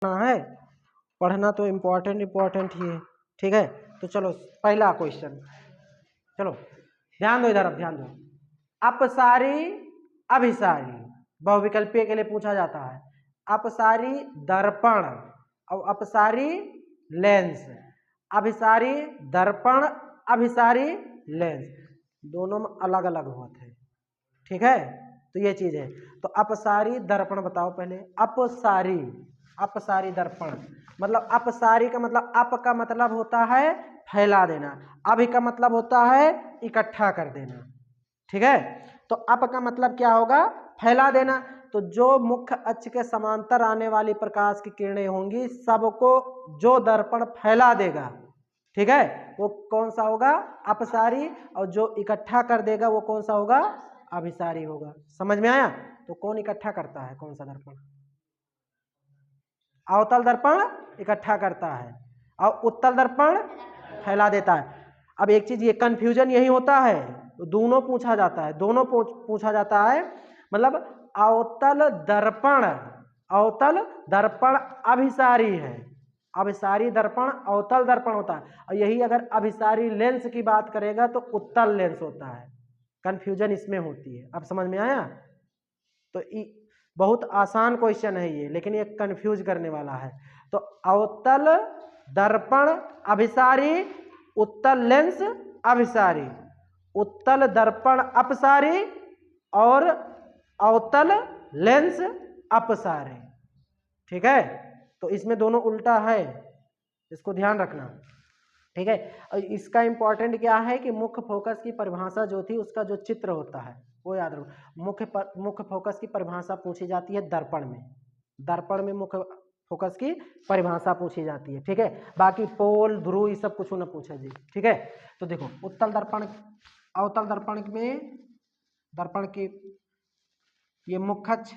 है, पढ़ना तो इम्पोर्टेंट ही है। ठीक है, तो चलो पहला क्वेश्चन, चलो ध्यान दो, इधर अब ध्यान दो। अपसारी अभिसारी बहुविकल्पीय के लिए पूछा जाता है। अपसारी दर्पण और अपसारी लेंस, अभिसारी दर्पण अभिसारी लेंस, दोनों में अलग अलग होते हैं। ठीक है, तो ये चीज है। तो अपसारी दर्पण बताओ पहले। अपसारी, अपसारी दर्पण मतलब अपसारी का मतलब अप का मतलब होता है फैला देना, अभि का मतलब होता है इकट्ठा कर देना। ठीक है, तो अप का मतलब क्या होगा? फैला देना। तो जो मुख्य अक्ष के समांतर आने वाली प्रकाश की किरणें होंगी सबको जो दर्पण फैला देगा, ठीक है, वो कौन सा होगा? अपसारी। और जो इकट्ठा कर देगा वो कौन सा होगा? अभिसारी होगा। समझ में आया? तो कौन इकट्ठा करता है? कौन सा दर्पण? अवतल दर्पण इकट्ठा करता है और उत्तल दर्पण फैला देता है। अब एक चीज, ये कंफ्यूजन यही होता है, दोनों पूछा जाता है, दोनों पूछा जाता है। मतलब अवतल दर्पण, अवतल दर्पण अभिसारी है, अभिसारी दर्पण अवतल दर्पण होता है। और यही अगर अभिसारी लेंस की बात करेगा तो उत्तल लेंस होता है। कंफ्यूजन इसमें होती है। अब समझ में आया? तो बहुत आसान क्वेश्चन है ये, लेकिन ये कंफ्यूज करने वाला है। तो अवतल दर्पण अभिसारी, उत्तल लेंस अभिसारी, उत्तल दर्पण अपसारी और अवतल लेंस अपसारी। ठीक है, तो इसमें दोनों उल्टा है, इसको ध्यान रखना। ठीक है, और इसका इंपॉर्टेंट क्या है कि मुख्य फोकस की परिभाषा जो थी उसका जो चित्र होता है वो याद रखो। मुख्य फोकस की परिभाषा पूछी जाती है दर्पण में, दर्पण में मुख्य फोकस की परिभाषा पूछी जाती है। ठीक है, बाकी पोल ध्रुव ये सब कुछ ना पूछे जी। ठीक है, तो देखो उत्तल दर्पण, अवतल दर्पण में दर्पण की ये मुख्य अक्ष,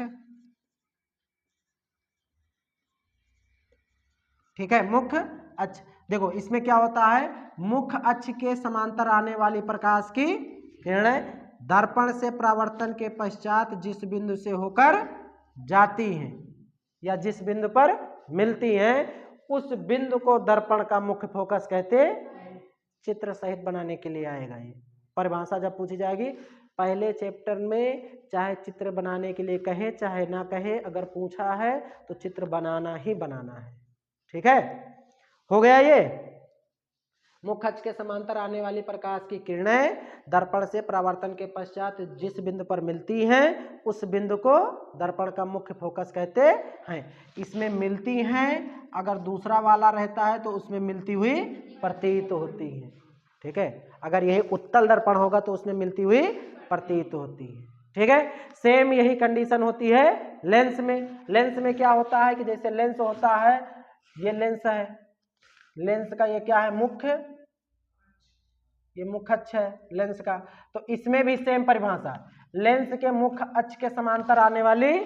ठीक है, मुख्य अक्ष। देखो इसमें क्या होता है, मुख्य अक्ष के समांतर आने वाली प्रकाश की किरणें दर्पण से परावर्तन के पश्चात जिस बिंदु से होकर जाती हैं या जिस बिंदु पर मिलती हैं उस बिंदु को दर्पण का मुख्य फोकस कहते। चित्र सहित बनाने के लिए आएगा ये परिभाषा जब पूछी जाएगी पहले चैप्टर में, चाहे चित्र बनाने के लिए कहे चाहे ना कहे, अगर पूछा है तो चित्र बनाना ही बनाना है। ठीक है, हो गया ये। मुख्य अक्ष के समांतर आने वाली प्रकाश की किरणें दर्पण से परावर्तन के पश्चात जिस बिंदु पर मिलती हैं उस बिंदु को दर्पण का मुख्य फोकस कहते हैं। इसमें मिलती हैं, अगर दूसरा वाला रहता है तो उसमें मिलती हुई प्रतीत होती है। ठीक है, अगर यही उत्तल दर्पण होगा तो उसमें मिलती हुई प्रतीत होती है। ठीक है, सेम यही कंडीशन होती है लेंस में। लेंस में क्या होता है कि जैसे लेंस होता है, ये लेंस है, लेंस का ये क्या है? मुख्य, ये मुख्य अक्ष है लेंस का। तो इसमें भी सेम परिभाषा, लेंस के मुख्य अक्ष के समांतर आने वाली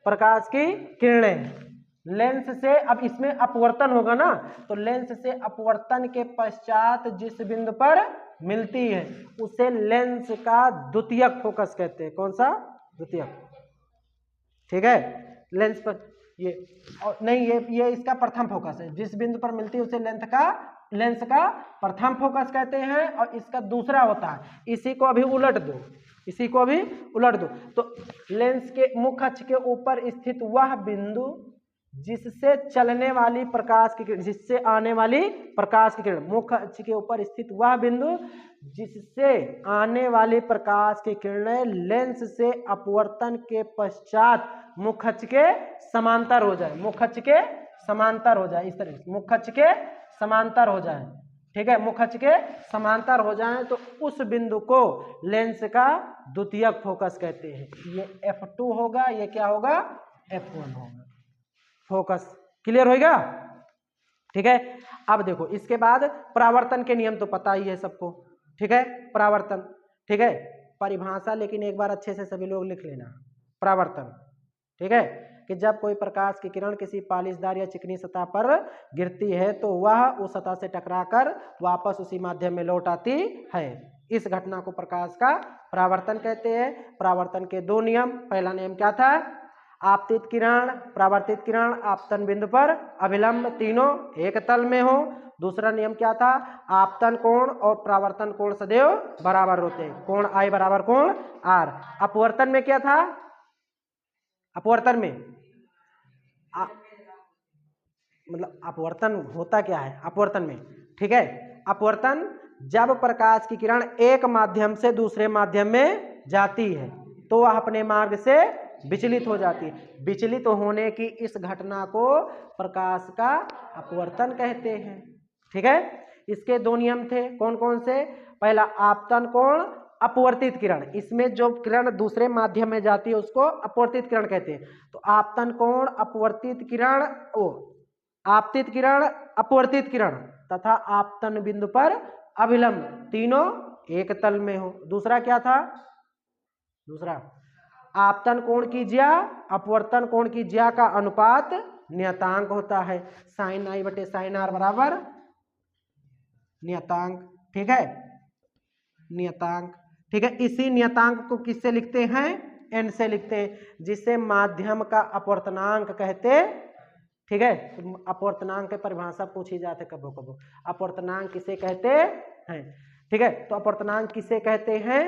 प्रकाश की किरणें लेंस से, अब इसमें अपवर्तन होगा ना, तो लेंस से अपवर्तन के पश्चात जिस बिंदु पर मिलती है उसे लेंस का द्वितीयक फोकस कहते हैं। कौन सा? द्वितीयक। ठीक है, लेंस पर ये और नहीं, ये इसका प्रथम फोकस है। जिस बिंदु पर मिलती है उसे लेंस का प्रथम फोकस कहते हैं और इसका दूसरा होता है। इसी को अभी उलट दो, इसी को अभी उलट दो। तो लेंस के मुख्य अक्ष के ऊपर स्थित वह बिंदु जिससे चलने वाली प्रकाश की किरण, जिससे आने वाली प्रकाश की किरण, मुख्य अक्ष के ऊपर स्थित वह बिंदु जिससे आने वाली प्रकाश की किरणें लेंस से अपवर्तन के पश्चात मुख्य अक्ष के समांतर हो जाए, मुख्य अक्ष के समांतर हो जाए, इस तरह से मुख्य अक्ष के समांतर हो जाए। ठीक है, मुख्य अक्ष के समांतर हो जाए तो उस बिंदु को लेंस का द्वितीयक फोकस कहते हैं। ये F2 होगा, ये क्या होगा? F1 होगा। फोकस क्लियर होगा? ठीक है, अब देखो इसके बाद परावर्तन के नियम तो पता ही है सबको। ठीक है, परावर्तन, ठीक है, परिभाषा लेकिन एक बार अच्छे से सभी लोग लिख लेना। परावर्तन, ठीक है, कि जब कोई प्रकाश की किरण किसी पालिशदार या चिकनी सतह पर गिरती है तो वह उस सतह से टकराकर वापस उसी माध्यम में लौट आती है। इस घटना को प्रकाश का परावर्तन कहते हैं। परावर्तन के दो नियम, पहला नियम क्या था? आपतित किरण, परावर्तित किरण, आपतन बिंदु पर अभिलंब तीनों एक तल में हो। दूसरा नियम क्या था, आपतन कोण और परावर्तन कोण सदैव बराबर होते हैं, कोण आई बराबर कोण आर। अपवर्तन में क्या था, अपवर्तन में मतलब अपवर्तन होता क्या है अपवर्तन में, ठीक है। अपवर्तन जब प्रकाश की किरण एक माध्यम से दूसरे माध्यम में जाती है तो वह अपने मार्ग से विचलित हो जाती है। विचलित होने की इस घटना को प्रकाश का अपवर्तन कहते हैं, ठीक है। इसके दो नियम थे, कौन कौन से, पहला आपतन कोण, अपवर्तित किरण, इसमें जो किरण दूसरे माध्यम में जाती है उसको अपवर्तित किरण कहते हैं। तो आपतन कोण, अपवर्तित किरण, आपतित किरण, अपवर्तित किरण तथा आपतन बिंदु पर अभिलंब तीनों एक तल में हो। दूसरा क्या था, दूसरा आपतन कोण की ज्या, अपवर्तन कोण की ज्या का अनुपात नियतांक होता है, साइन आई बटे साइन आर बराबर नियतांक, ठीक है, नियतांक, ठीक है। इसी नियतांक को किससे लिखते हैं, एन से लिखते हैं, जिसे माध्यम का अपवर्तनांक कहते, ठीक है। तो अपवर्तनांक की परिभाषा पूछी जाती है कबो कबो, अपवर्तनांक किसे कहते हैं, ठीक है। तो अपवर्तनांक किसे कहते हैं,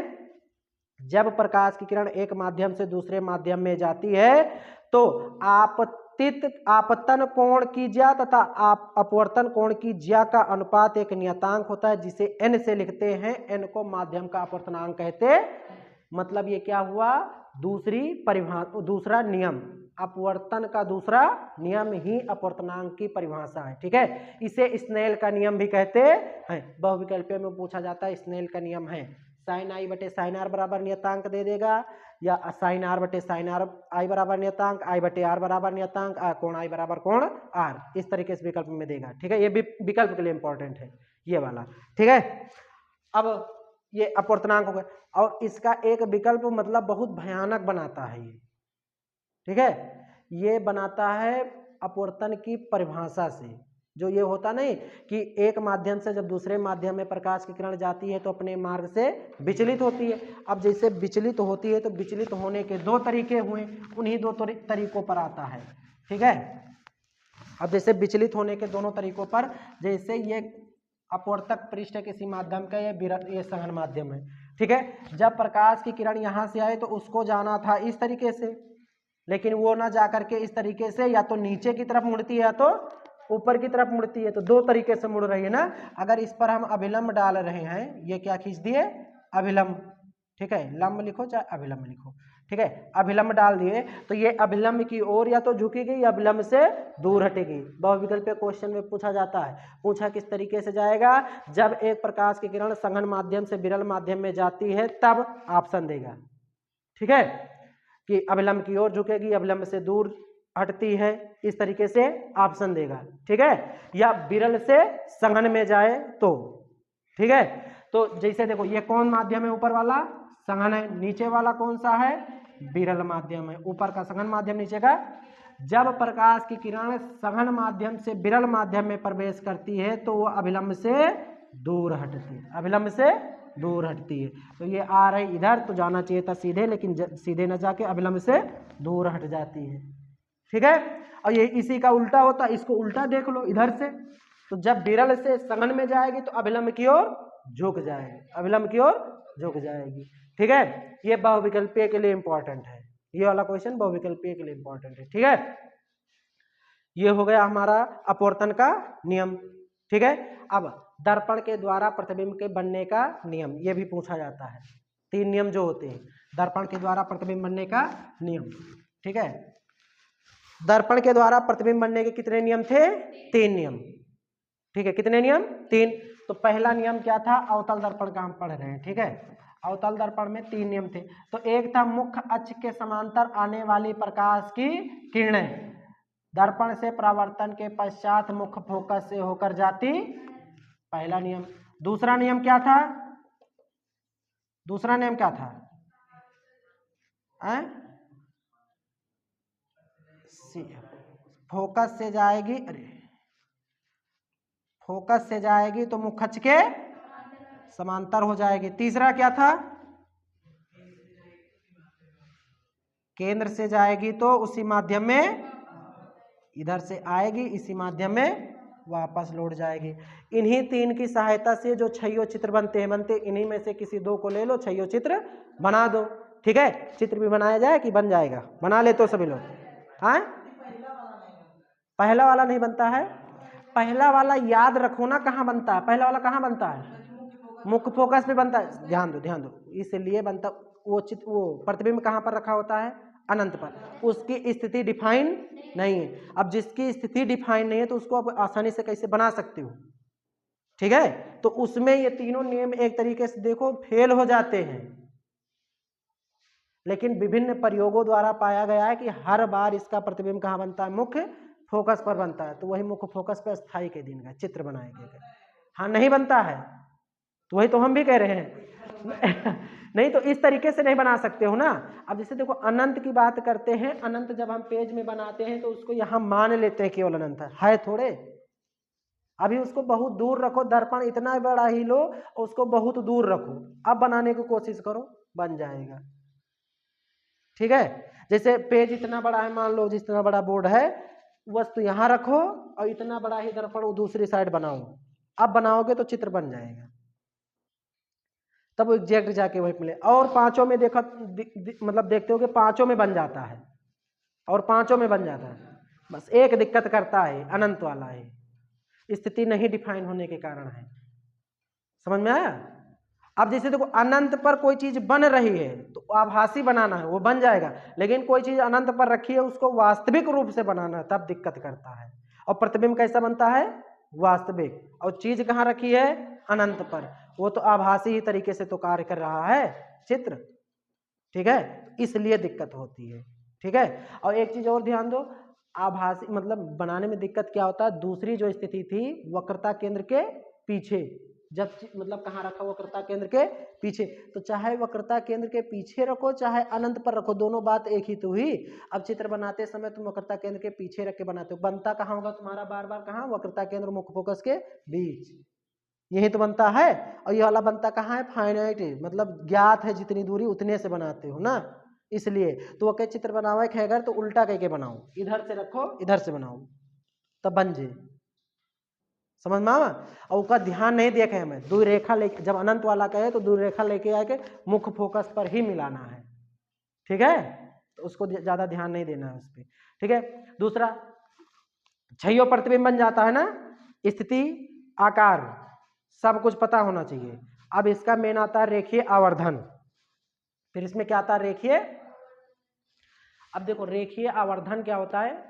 जब प्रकाश की किरण एक माध्यम से दूसरे माध्यम में जाती है तो आपतन कोण की ज्या तथा अपवर्तन कोण की ज्या का अनुपात एक नियतांक होता है जिसे एन से लिखते हैं, एन को माध्यम का अपवर्तनांक कहते। मतलब ये क्या हुआ, दूसरी परिभाषा, दूसरा नियम, अपवर्तन का दूसरा नियम ही अपवर्तनांक की परिभाषा है, ठीक है। इसे स्नेल का नियम भी कहते हैं, बहुविकल्पीय में पूछा जाता है, स्नेल का नियम है, साइन आई बटे साइन आर बराबर नियतांक दे देगा, या साइन आर बटे साइन आर आई बराबर नियतांक, आई बटे आर बराबर नियतांक, कोण आई बराबर कोण आर, इस तरीके से विकल्प में देगा, ठीक है। ये भी विकल्प के लिए इंपॉर्टेंट है ये वाला, ठीक है। अब ये अपवर्तनांक हो गया, और इसका एक विकल्प मतलब बहुत भयानक बनाता है ये, ठीक है। ये बनाता है अपवर्तन की परिभाषा से, जो ये होता नहीं कि एक माध्यम से जब दूसरे माध्यम में प्रकाश की किरण जाती है तो अपने मार्ग से विचलित होती है। अब जैसे विचलित होती है तो विचलित होने के दो तरीके हुए, उन्हीं दो तरीकों पर आता है, ठीक है। अब जैसे विचलित होने के दोनों तरीकों पर, जैसे ये अपवर्तक पृष्ठ किसी माध्यम का, ये सघन माध्यम है, ठीक है। जब प्रकाश की किरण यहाँ से आए तो उसको जाना था इस तरीके से, लेकिन वो ना जा करके इस तरीके से या तो नीचे की तरफ मुड़ती है या तो ऊपर की तरफ मुड़ती है, तो दो तरीके से मुड़ रही है ना। अगर इस पर हम अभिलंब डाल रहे हैं, ये क्या खींच दिए, अभिलंब, ठीक है, लंब लिखो चाहे अभिलंब लिखो, ठीक है, अभिलंब डाल दिए तो ये अभिलंब की ओर या तो झुकेगी या अभिलंब से दूर हटेगी। बहुविकल्पीय क्वेश्चन में पूछा जाता है, पूछा किस तरीके से जाएगा, जब एक प्रकाश की किरण सघन माध्यम से विरल माध्यम में जाती है तब ऑप्शन देगा, ठीक है, कि अभिलंब की ओर झुकेगी, अभिलंब से दूर हटती है, इस तरीके से ऑप्शन देगा, ठीक है, या विरल से सघन में जाए तो, ठीक है। तो जैसे देखो ये कौन माध्यम है, ऊपर वाला सघन है, नीचे वाला कौन सा है, विरल माध्यम है, ऊपर का सघन माध्यम, नीचे का। जब प्रकाश की किरण सघन माध्यम से विरल माध्यम में प्रवेश करती है तो वो अभिलंब से दूर हटती है, अभिलंब से दूर हटती है। तो ये आ रही इधर तो जाना चाहिए था सीधे, लेकिन सीधे न जाके अभिलंब से दूर हट जाती है, ठीक है। और ये इसी का उल्टा होता है, इसको उल्टा देख लो इधर से, तो जब विरल से सघन में जाएगी तो अभिलंब की ओर झुक जाएगी, अभिलंब की ओर झुक जाएगी, ठीक है। ये बहुविकल्पीय के लिए इंपॉर्टेंट है, ये वाला क्वेश्चन बहुविकल्पीय के लिए इंपॉर्टेंट है, ठीक है। ये हो गया हमारा अपवर्तन का नियम, ठीक है। अब दर्पण के द्वारा प्रतिबिंब के बनने का नियम, ये भी पूछा जाता है, तीन नियम जो होते हैं दर्पण के द्वारा प्रतिबिंब बनने का नियम, ठीक है। दर्पण के द्वारा प्रतिबिंब बनने के कितने नियम थे, तीन नियम, ठीक है, कितने नियम, तीन। तो पहला नियम क्या था, अवतल दर्पण का हम पढ़ रहे हैं, ठीक है। अवतल दर्पण में तीन नियम थे, तो एक था मुख्य अक्ष के समांतर आने वाली प्रकाश की किरणें दर्पण से परावर्तन के पश्चात मुख्य फोकस से होकर जाती, पहला नियम। दूसरा नियम क्या था, दूसरा नियम क्या था, फोकस से जाएगी, अरे फोकस से जाएगी तो मुख्य अक्ष के समांतर हो जाएगी। तीसरा क्या था, केंद्र से जाएगी तो उसी माध्यम में इधर से आएगी, इसी माध्यम में वापस लौट जाएगी। इन्हीं तीन की सहायता से जो छइयों चित्र बनते हैं, इन्हीं में से किसी दो को ले लो, छइयों चित्र बना दो। ठीक है, चित्र भी बनाया जाए कि बन जाएगा? बना ले तो सभी लोग। हाँ, पहला वाला नहीं बनता है। पहला वाला याद रखो ना, कहाँ बनता है? पहला वाला कहाँ बनता है? मुख्य फोकस पे बनता है। ध्यान दो ध्यान दो, इसलिए बनता वो चित्र, वो प्रतिबिंब कहाँ पर रखा होता है? अनंत पर। उसकी स्थिति डिफाइन नहीं है। अब जिसकी स्थिति डिफाइन नहीं है तो उसको आप आसानी से कैसे बना सकते हो? ठीक है, तो उसमें ये तीनों नियम एक तरीके से देखो फेल हो जाते हैं, लेकिन विभिन्न प्रयोगों द्वारा पाया गया है कि हर बार इसका प्रतिबिंब कहाँ बनता है? मुख्य फोकस पर बनता है। तो वही मुख्य फोकस पर स्थायी के दिन का चित्र बनाएंगे। हाँ, नहीं बनता है तो वही तो हम भी कह रहे हैं नहीं तो इस तरीके से नहीं बना सकते हो ना। अब जैसे देखो अनंत की बात करते हैं, अनंत जब हम पेज में बनाते हैं तो उसको यहाँ मान लेते हैं केवल अनंत है थोड़े। अभी उसको बहुत दूर रखो, दर्पण इतना बड़ा ही लो और उसको बहुत दूर रखो, अब बनाने की कोशिश करो, बन जाएगा। ठीक है, जैसे पेज इतना बड़ा है, मान लो जितना बड़ा बोर्ड है, वस्तु यहाँ रखो और इतना बड़ा ही दर्पण दूसरी साइड बनाओ, अब बनाओगे तो चित्र बन जाएगा, तब एग्जैक्ट जाके वही मिले। और पांचों में देखा मतलब देखते हो कि पांचों में बन जाता है, और पांचों में बन जाता है। बस एक दिक्कत करता है, अनंत वाला है, स्थिति नहीं डिफाइन होने के कारण है। समझ में आया? अब जैसे देखो अनंत पर कोई चीज बन रही है तो आभासी बनाना है, वो बन जाएगा, लेकिन कोई चीज अनंत पर रखी है उसको वास्तविक रूप से बनाना है, तब दिक्कत करता है। और प्रतिबिंब कैसा बनता है? वास्तविक। और चीज कहाँ रखी है? अनंत पर, वो तो आभासी ही तरीके से तो कार्य कर रहा है चित्र। ठीक है, इसलिए दिक्कत होती है। ठीक है, और एक चीज और ध्यान दो, आभासी मतलब बनाने में दिक्कत क्या होता है? दूसरी जो स्थिति थी वक्रता केंद्र के पीछे, जब मतलब कहाँ रखा? वक्रता केंद्र के पीछे, तो चाहे वक्रता केंद्र के पीछे रखो चाहे अनंत पर रखो, दोनों बात एक ही तो हुई। अब चित्र बनाते समय तुम वक्रता केंद्र के पीछे रख के बनाते हो, बनता कहाँ होगा तुम्हारा? बार बार कहाँ? वक्रता केंद्र मुख्य फोकस के बीच, यही तो बनता है। और ये वाला बनता कहाँ है? फाइनाइट, मतलब ज्ञात है जितनी दूरी उतने से बनाते हो ना, इसलिए तो वो कई चित्र बनाओ है अगर तो उल्टा करके बनाओ, इधर से रखो इधर से बनाओ, तब बन जाए। समझ में आवा? और उसका ध्यान नहीं देखे हमें, दूर रेखा लेके, जब अनंत वाला कहे तो दूर रेखा लेके आके मुख्य फोकस पर ही मिलाना है। ठीक है, तो उसको ज्यादा ध्यान नहीं देना है उस पर। ठीक है, दूसरा छइयों प्रतिबिंब बन जाता है ना, स्थिति आकार सब कुछ पता होना चाहिए। अब इसका मेन आता है रेखीय आवर्धन, फिर इसमें क्या आता है? रेखीय। अब देखो रेखीय आवर्धन क्या होता है?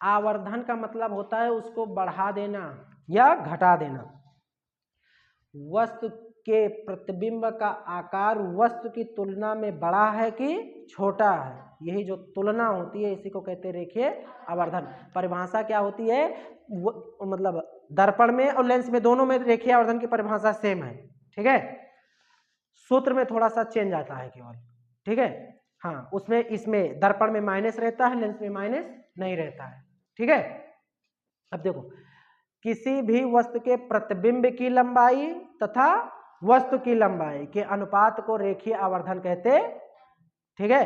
आवर्धन का मतलब होता है उसको बढ़ा देना या घटा देना। वस्तु के प्रतिबिंब का आकार वस्तु की तुलना में बड़ा है कि छोटा है, यही जो तुलना होती है इसी को कहते हैं रेखीय आवर्धन। परिभाषा क्या होती है? मतलब दर्पण में और लेंस में दोनों में रेखीय आवर्धन की परिभाषा सेम है। ठीक है, सूत्र में थोड़ा सा चेंज आता है केवल। ठीक है, हाँ, उसमें इसमें दर्पण में माइनस रहता है, लेंस में माइनस नहीं रहता है। ठीक है, अब देखो किसी भी वस्तु के प्रतिबिंब की लंबाई तथा वस्तु की लंबाई के अनुपात को रेखीय आवर्धन कहते। ठीक है,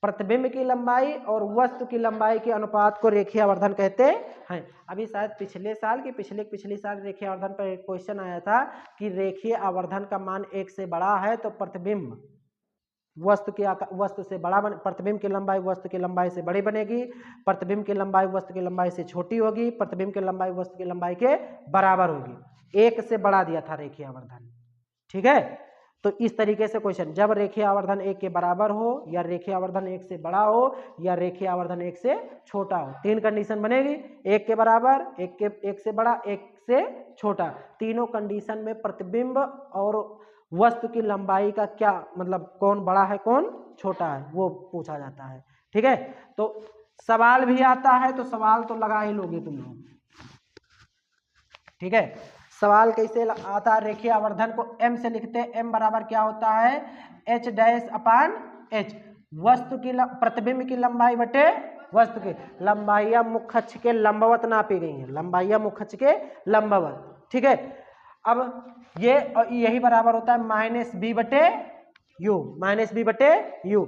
प्रतिबिंब की लंबाई और वस्तु की लंबाई के अनुपात को रेखीय आवर्धन कहते हैं। अभी शायद पिछले साल की पिछली साल रेखीय आवर्धन पर एक क्वेश्चन आया था कि रेखीय आवर्धन का मान 1 से बड़ा है तो प्रतिबिंब वस्तु से बड़ा प्रतिबिंब की लंबाई वस्तु की लंबाई से बड़ी बनेगी, प्रतिबिंब की लंबाई वस्तु की लंबाई से छोटी होगी, प्रतिबिंब की लंबाई वस्तु की लंबाई के बराबर होगी। 1 से बड़ा दिया था रेखीय आवर्धन। ठीक है, तो इस तरीके से क्वेश्चन, जब रेखीय आवर्धन 1 के बराबर हो या रेखीय आवर्धन 1 से बड़ा हो या रेखीय आवर्धन 1 से छोटा हो, 3 कंडीशन बनेगी। 1 के बराबर, 1 से बड़ा, 1 से छोटा, तीनों कंडीशन में प्रतिबिंब और वस्तु की लंबाई का क्या मतलब, कौन बड़ा है कौन छोटा है, वो पूछा जाता है। ठीक है, तो सवाल भी आता है तो सवाल तो लगा ही लोगे तुम लोग। ठीक है, सवाल कैसे आता है? रेखीय आवर्धन को m से लिखते हैं, m बराबर क्या होता है? h डैश अपान h, वस्तु की प्रतिबिंब की लंबाई बटे वस्तु की लंबाई मुख्य अक्ष के लंबवत नापी गई है, लंबाई मुख्य अक्ष के लंबवत। ठीक है, अब यही बराबर होता है -b बटे u, -b बटे u।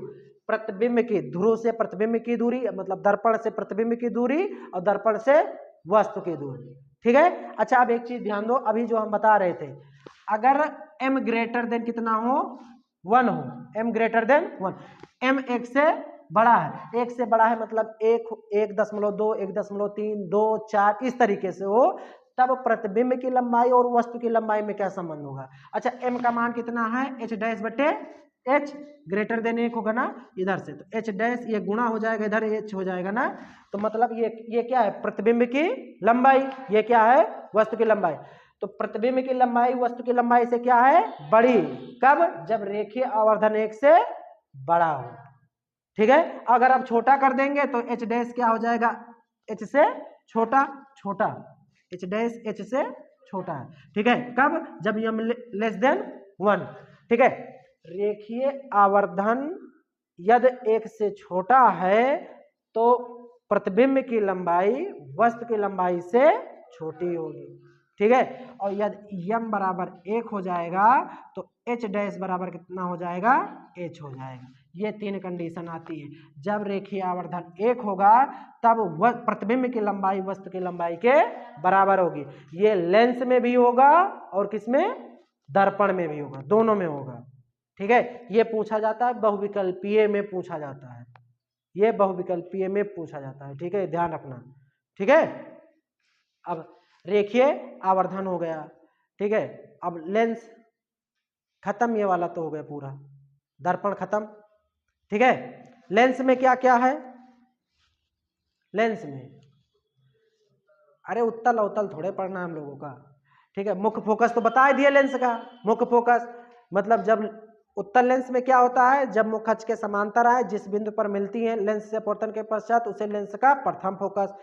प्रतिबिंब की, ध्रुव से प्रतिबिंब की दूरी, मतलब दर्पण से प्रतिबिंब की दूरी और दर्पण से वस्तु की दूरी। ठीक है। अच्छा अब एक चीज ध्यान दो, अभी जो हम बता रहे थे, अगर m ग्रेटर देन कितना हो, 1 हो, m ग्रेटर देन 1, m 1 से बड़ा है, 1 से बड़ा है मतलब 1, 1.2, 1.3, 2, 4 इस तरीके से हो, तब प्रतिबिंब की लंबाई और वस्तु की लंबाई में क्या संबंध होगा। अच्छा m का मान कितना है, h डैश बटे h ग्रेटर देन 1 होगा ना इधर से, तो h डैश ये गुणा हो जाएगा, इधर h हो जाएगा ना, तो मतलब ये क्या है, प्रतिबिंब की लंबाई, ये क्या है, वस्तु की लंबाई। तो प्रतिबिंब की लंबाई वस्तु की लंबाई से क्या है, बड़ी, कब, जब रेखीय आवर्धन 1 से बड़ा हो। ठीक है। अगर आप छोटा कर देंगे तो h डैश क्या हो जाएगा, h से छोटा, छोटा, h डैश h से छोटा है। ठीक है। कब, जब m लेस देन 1। ठीक है। रेखीय आवर्धन यदि 1 से छोटा है तो प्रतिबिंब की लंबाई वस्तु की लंबाई से छोटी होगी। ठीक है। और यदि m बराबर 1 हो जाएगा तो h डैश बराबर कितना हो जाएगा, h हो जाएगा। ये 3 कंडीशन आती है। जब रेखीय आवर्धन 1 होगा तब प्रतिबिंब की लंबाई वस्तु की लंबाई के बराबर होगी। ये लेंस में भी होगा और किसमें, दर्पण में भी होगा, दोनों में होगा। ठीक है। ये पूछा जाता है बहुविकल्पीय में पूछा जाता है, ये बहुविकल्पीय में पूछा जाता है। ठीक है, ध्यान रखना। ठीक है। अब रेखीय आवर्धन हो गया। ठीक है। अब लेंस खत्म, ये वाला तो हो गया पूरा, दर्पण खत्म। ठीक है। लेंस में क्या क्या है, लेंस में अरे उत्तल अवतल थोड़े पढ़ना हम लोगों का। ठीक है। मुख्य फोकस तो बता दिए लेंस का, मुख्य फोकस मतलब जब उत्तल लेंस में क्या होता है, जब मुख्य अक्ष के समांतर आए जिस बिंदु पर मिलती है लेंस से अपवर्तन के पश्चात उसे लेंस का प्रथम फोकस।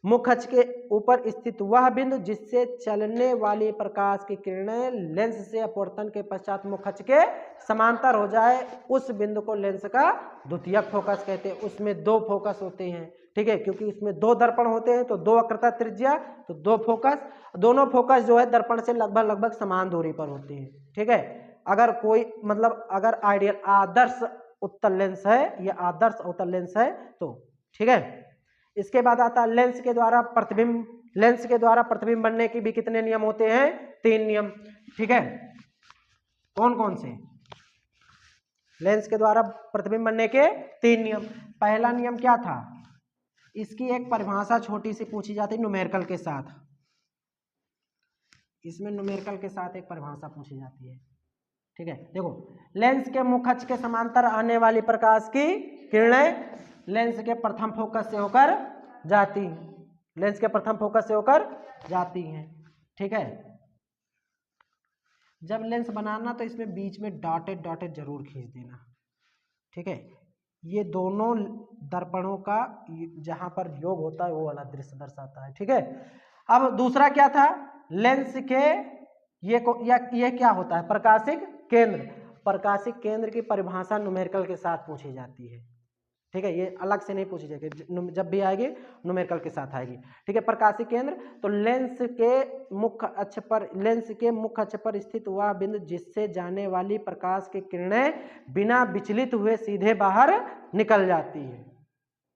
मुख्य अक्ष के ऊपर स्थित वह बिंदु जिससे चलने वाली प्रकाश की किरणें लेंस से अपवर्तन के पश्चात मुख्य अक्ष के समांतर हो जाए, उस बिंदु को लेंस का द्वितीयक फोकस कहते हैं। उसमें 2 फोकस होते हैं। ठीक है, क्योंकि इसमें 2 दर्पण होते हैं तो 2 वक्रता त्रिज्या, तो 2 फोकस, दोनों फोकस जो है दर्पण से लगभग समान दूरी पर होते हैं। ठीक है। अगर कोई मतलब अगर आइडियल आदर्श उत्तल लेंस है या आदर्श अवतल लेंस है तो। ठीक है। इसके बाद आता है लेंस के द्वारा प्रतिबिंब। लेंस के द्वारा प्रतिबिंब बनने की भी कितने नियम होते हैं, 3 नियम। ठीक है। कौन कौन से, लेंस के द्वारा प्रतिबिंब बनने के 3 नियम। पहला नियम क्या था, इसकी एक परिभाषा छोटी सी पूछी जाती है न्यूमेरिकल के साथ, इसमें न्यूमेरिकल के साथ एक परिभाषा पूछी जाती है। ठीक है। देखो, लेंस के मुख्य अक्ष के समांतर आने वाली प्रकाश की किरणें लेंस के प्रथम फोकस से होकर जाती हैं, लेंस के प्रथम फोकस से होकर जाती हैं। ठीक है। जब लेंस बनाना तो इसमें बीच में डॉटेड डॉटेड जरूर खींच देना। ठीक है। ये दोनों दर्पणों का जहां पर योग होता है वो वाला दृश्य दर्शाता है। ठीक है। अब दूसरा क्या था, लेंस के ये क्या होता है, प्रकाशिक केंद्र। प्रकाशिक केंद्र की परिभाषा न्यूमेरिकल के साथ पूछी जाती है। ठीक है, ये अलग से नहीं पूछी जाएगी, जब भी आएगी न्यूमेरिकल के साथ आएगी। ठीक है। प्रकाशिक केंद्र तो लेंस के मुख्य अक्ष पर स्थित वह बिंदु जिससे जाने वाली प्रकाश की किरणें बिना विचलित हुए सीधे बाहर निकल जाती है,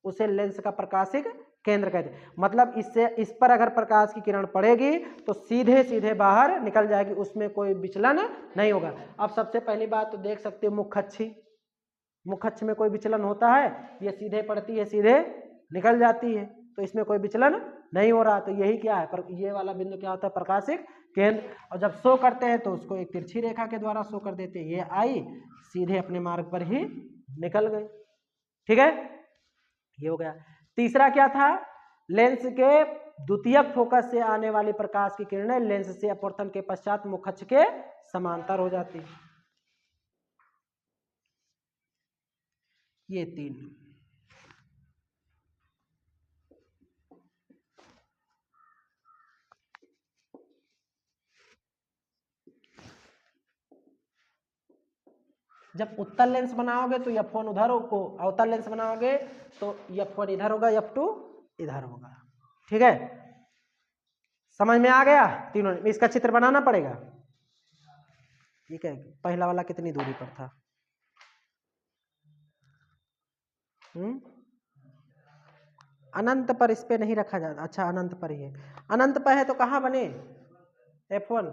उसे लेंस का प्रकाशिक केंद्र कहते हैं। मतलब इस पर अगर प्रकाश की किरण पड़ेगी तो सीधे सीधे बाहर निकल जाएगी, उसमें कोई विचलन नहीं होगा। अब सबसे पहली बात तो देख सकते हो मुख्य अक्ष में कोई विचलन होता है, ये सीधे पड़ती है सीधे निकल जाती है, तो इसमें कोई विचलन नहीं हो रहा। तो यही क्या है, पर ये वाला बिंदु क्या होता है, प्रकाशिक केंद्र। और जब शो करते हैं तो उसको एक तिरछी रेखा के द्वारा शो कर देते हैं, ये आई सीधे अपने मार्ग पर ही निकल गई। ठीक है, ये हो गया। तीसरा क्या था, लेंस के द्वितीयक फोकस से आने वाली प्रकाश की किरणें लेंस से अपवर्तन के पश्चात मुख्य अक्ष के समांतर हो जाती है। ये 3। जब उत्तल लेंस बनाओगे तो f1 उधर हो, अवतल लेंस बनाओगे तो f1 इधर होगा, f2 इधर होगा। ठीक है, समझ में आ गया तीनों। इसका चित्र बनाना पड़ेगा। ठीक है, पहला वाला कितनी दूरी पर था, अनंत पर इस पे नहीं रखा जाता। अच्छा अनंत पर ही है, अनंत पर है तो कहाँ बने, F1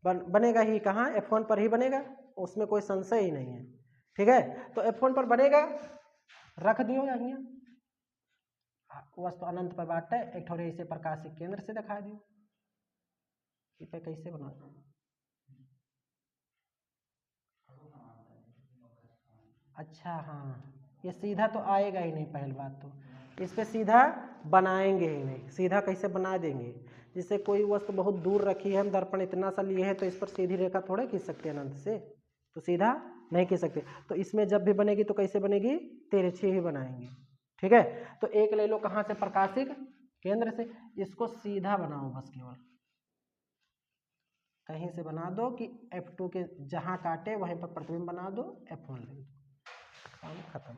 बनेगा ही, कहाँ F1 पर ही बनेगा, उसमें कोई संशय ही नहीं है। ठीक है, तो F1 पर बनेगा, रख दियो यहाँ वस्तु अनंत पर बांट है, एक थोड़े इसे प्रकाशिक केंद्र से दिखा दियो, इस पे कैसे बना। अच्छा हाँ, ये सीधा तो आएगा ही नहीं, पहली बात तो इस पे सीधा बनाएंगे ही नहीं, सीधा कैसे बना देंगे, जिससे कोई वस्तु बहुत दूर रखी है, हम दर्पण इतना सा लिए हैं तो इस पर सीधी रेखा थोड़े खींच सकते हैं अनंत से, तो सीधा नहीं खींच सकते। तो इसमें जब भी बनेगी तो कैसे बनेगी, तिरछी ही बनाएंगे। ठीक है, तो एक ले लो कहाँ से, प्रकाशिक केंद्र से, इसको सीधा बनाओ बस, केवल कहीं से बना दो कि F2 के जहां काटे वहीं पर प्रतिबिंब बना दो, F1 ले दो, काम खत्म।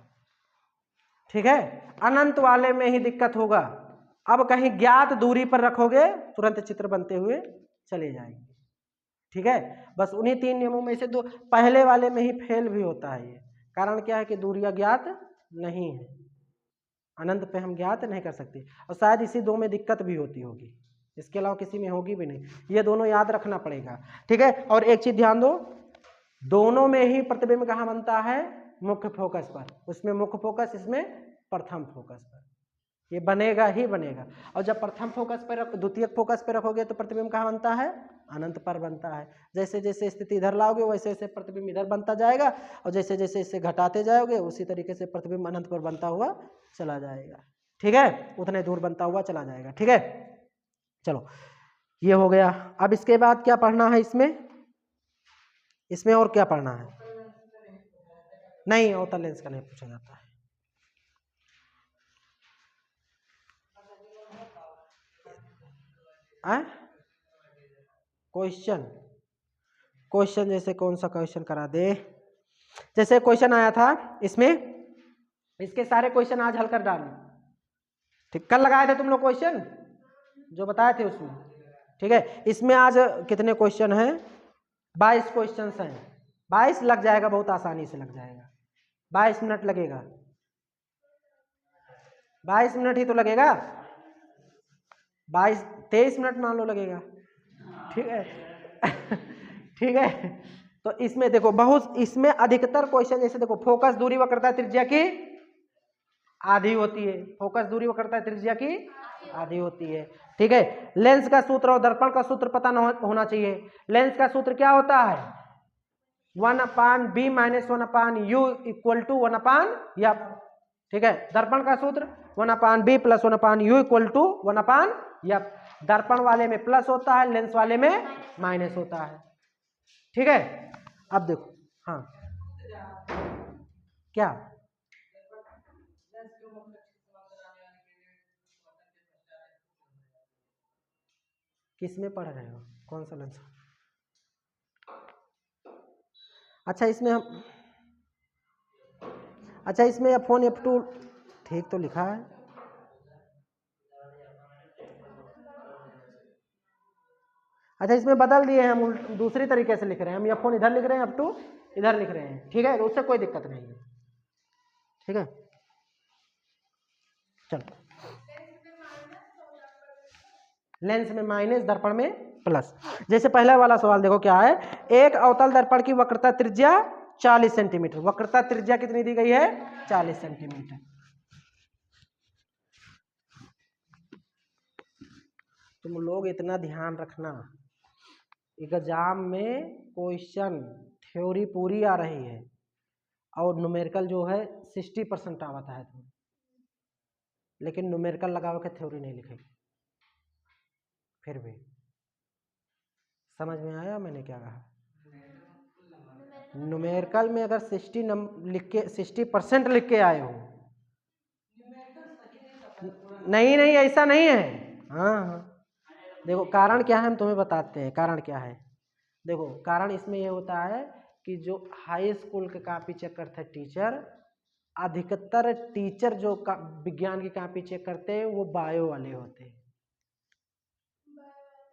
ठीक है, अनंत वाले में ही दिक्कत होगा। अब कहीं ज्ञात दूरी पर रखोगे तुरंत चित्र बनते हुए चले जाएंगे। ठीक है, बस उन्हीं 3 नियमों में से 2, पहले वाले में ही फेल भी होता है ये, कारण क्या है कि दूरियां ज्ञात नहीं है, अनंत पे हम ज्ञात नहीं कर सकते, और शायद इसी 2 में दिक्कत भी होती होगी, इसके अलावा किसी में होगी भी नहीं, ये दोनों याद रखना पड़ेगा। ठीक है, और एक चीज ध्यान दो, दोनों में ही प्रतिबिंब कहाँ बनता है, मुख्य फोकस पर, उसमें मुख्य फोकस, इसमें प्रथम फोकस पर, ये बनेगा ही बनेगा। और जब प्रथम फोकस पर द्वितीयक फोकस पर रखोगे तो प्रतिबिंब कहाँ बनता है, अनंत पर बनता है। जैसे जैसे स्थिति इधर लाओगे वैसे वैसे प्रतिबिंब इधर बनता जाएगा, और जैसे जैसे इसे घटाते जाओगे उसी तरीके से प्रतिबिंब अनंत पर बनता हुआ चला जाएगा। ठीक है, उतने दूर बनता हुआ चला जाएगा। ठीक है, चलो ये हो गया। अब इसके बाद क्या पढ़ना है, इसमें और क्या पढ़ना है, नहीं अवतल लेंस का नहीं पूछा जाता है। क्वेश्चन जैसे कौन सा क्वेश्चन करा दे, जैसे क्वेश्चन आया था इसमें, इसके सारे क्वेश्चन आज हल कर डालना। ठीक, कल लगाए थे तुम लोग क्वेश्चन जो बताए थे उसमें। ठीक है, इसमें आज कितने क्वेश्चन हैं, 22 क्वेश्चन हैं, 22 लग जाएगा, बहुत आसानी से लग जाएगा, 22 मिनट लगेगा, 22 मिनट ही तो लगेगा, 23 मिनट मान लो लगेगा। ठीक है ठीक है, तो इसमें देखो बहुत, इसमें अधिकतर क्वेश्चन जैसे देखो, फोकस दूरी वक्रता त्रिज्या की आधी होती है, फोकस दूरी वक्रता त्रिज्या की आधी होती है। ठीक है, लेंस का सूत्र और दर्पण का सूत्र पता होना चाहिए। लेंस का सूत्र क्या होता है, 1/b - 1/u = 1/f। ठीक है, दर्पण का सूत्र 1/b + 1/u = 1/f। दर्पण वाले में प्लस होता है, लेंस वाले में माइनस होता है। ठीक है, अब देखो, हाँ क्या, किस में पढ़ रहे हो, कौन सा लेंस। अच्छा इसमें हम, अच्छा इसमें F1 F2 ठीक तो लिखा है, अच्छा इसमें बदल दिए हैं, हम दूसरी तरीके से लिख रहे हैं, हम F1 इधर लिख रहे हैं, F2 इधर लिख रहे हैं। ठीक है, तो उससे कोई दिक्कत नहीं है। ठीक है, चलो, लेंस में माइनस, दर्पण में प्लस। जैसे पहला वाला सवाल देखो क्या है, एक अवतल दर्पण की वक्रता त्रिज्या 40 सेंटीमीटर, वक्रता त्रिज्या कितनी दी गई है, 40 सेंटीमीटर। तुम लोग इतना ध्यान रखना, एग्जाम में क्वेश्चन थ्योरी पूरी आ रही है और न्यूमेरिकल जो है 60% आवता है तुम्हें, लेकिन न्यूमेरिकल लगा के थ्योरी नहीं लिखेगी। फिर भी समझ में आया मैंने क्या कहा, न्यूमेरिकल में अगर 60% लिख के आए हो, नहीं नहीं ऐसा नहीं है। हाँ हाँ, देखो कारण क्या है, हम तुम्हें बताते हैं कारण क्या है। देखो कारण इसमें ये होता है कि जो हाई स्कूल के कॉपी चेक करते हैं टीचर, अधिकतर टीचर जो विज्ञान की कॉपी चेक करते हैं वो बायो वाले होते हैं,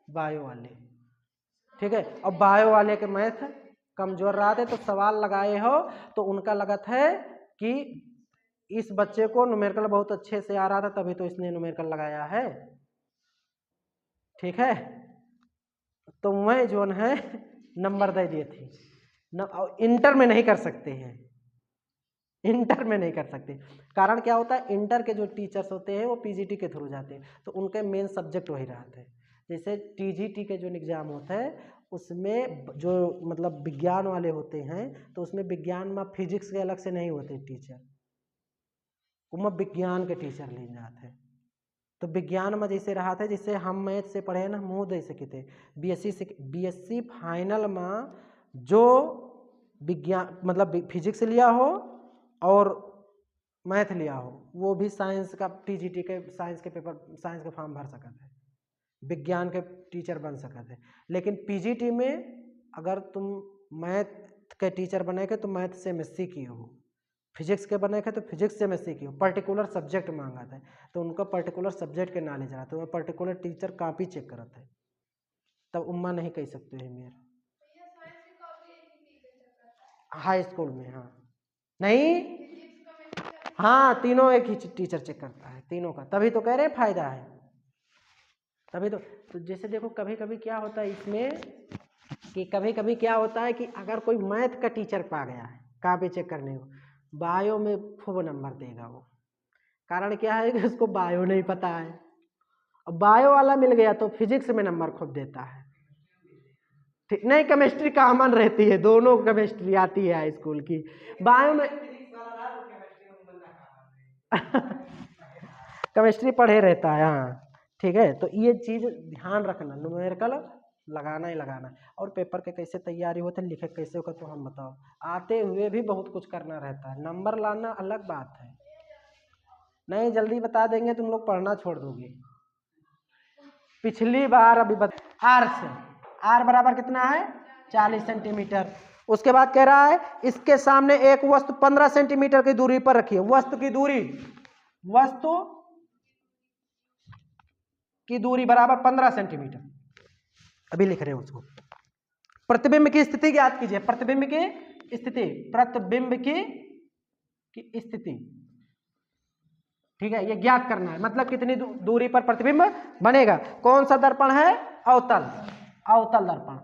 बायो वाले। ठीक है, और बायो वाले के मैथ कमजोर रहा थे तो सवाल लगाए हो तो उनका लगत है कि इस बच्चे को न्यूमेरिकल बहुत अच्छे से आ रहा था, तभी तो इसने न्यूमेरिकल लगाया है, ठीक है। तो मैं जो है नंबर दे दिए थे इंटर में नहीं कर सकते हैं, इंटर में नहीं कर सकते। कारण क्या होता है, इंटर के जो टीचर्स होते हैं वो पीजीटी के थ्रू जाते हैं, तो उनके मेन सब्जेक्ट वही रहते हैं। जैसे टीजीटी के जो एग्जाम होता है उसमें जो मतलब विज्ञान वाले होते हैं, तो उसमें विज्ञान में फिजिक्स के अलग से नहीं होते टीचर, वो विज्ञान के टीचर ले जाते हैं। तो विज्ञान में जैसे रहा था, जिससे हम मैथ से पढ़े ना, मुँह दे सके थे बीएससी फाइनल में जो विज्ञान मतलब फिजिक्स लिया हो और मैथ लिया हो, वो भी साइंस का टीजीटी के साइंस के पेपर साइंस का फॉर्म भर सकते थे, विज्ञान के टीचर बन सकते थे। लेकिन पीजीटी में अगर तुम मैथ के टीचर बनेगे तो मैथ से एमएससी किए हो, फिजिक्स के बनेगे तो फिजिक्स से एमएससी किए हो, पर्टिकुलर सब्जेक्ट मांगा था, तो उनका पर्टिकुलर सब्जेक्ट के नॉलेज रहा, तो वो पर्टिकुलर टीचर कॉपी चेक करते हैं, तब उम्मा नहीं कह सकते हैं मेरे हाई स्कूल में। हाँ नहीं, हाँ तीनों एक ही टीचर चेक करता है तीनों का, तभी तो कह रहे फायदा है, तभी तो जैसे देखो कभी कभी क्या होता है इसमें कि कभी कभी क्या होता है कि अगर कोई मैथ का टीचर पा गया है कॉपी चेक करने को, बायो में खूब नंबर देगा वो। कारण क्या है कि उसको बायो नहीं पता है, अब बायो वाला मिल गया तो फिजिक्स में नंबर खूब देता है, ठीक नहीं। केमिस्ट्री कॉमन रहती है, दोनों केमिस्ट्री आती है हाई स्कूल की, बायो में केमिस्ट्री पढ़े रहता है। हाँ ठीक है, तो ये चीज ध्यान रखना, न्यूमेरिकल लगाना ही लगाना। और पेपर के कैसे तैयारी होते हैं, लिखे कैसे होगा तो हम बताओ, आते हुए भी बहुत कुछ करना रहता है, नंबर लाना अलग बात है, नहीं जल्दी बता देंगे तुम लोग पढ़ना छोड़ दोगे। पिछली बार अभी आर से आर बराबर कितना है 40 सेंटीमीटर। उसके बाद कह रहा है इसके सामने एक वस्तु 15 सेंटीमीटर की दूरी पर रखिए, वस्तु की दूरी बराबर 15 सेंटीमीटर, अभी लिख रहे हैं उसको। प्रतिबिंब की स्थिति ज्ञात कीजिए, प्रतिबिंब की स्थिति, ठीक है, ये ज्ञात करना है, मतलब कितनी दूरी पर प्रतिबिंब बनेगा। कौन सा दर्पण है, अवतल दर्पण।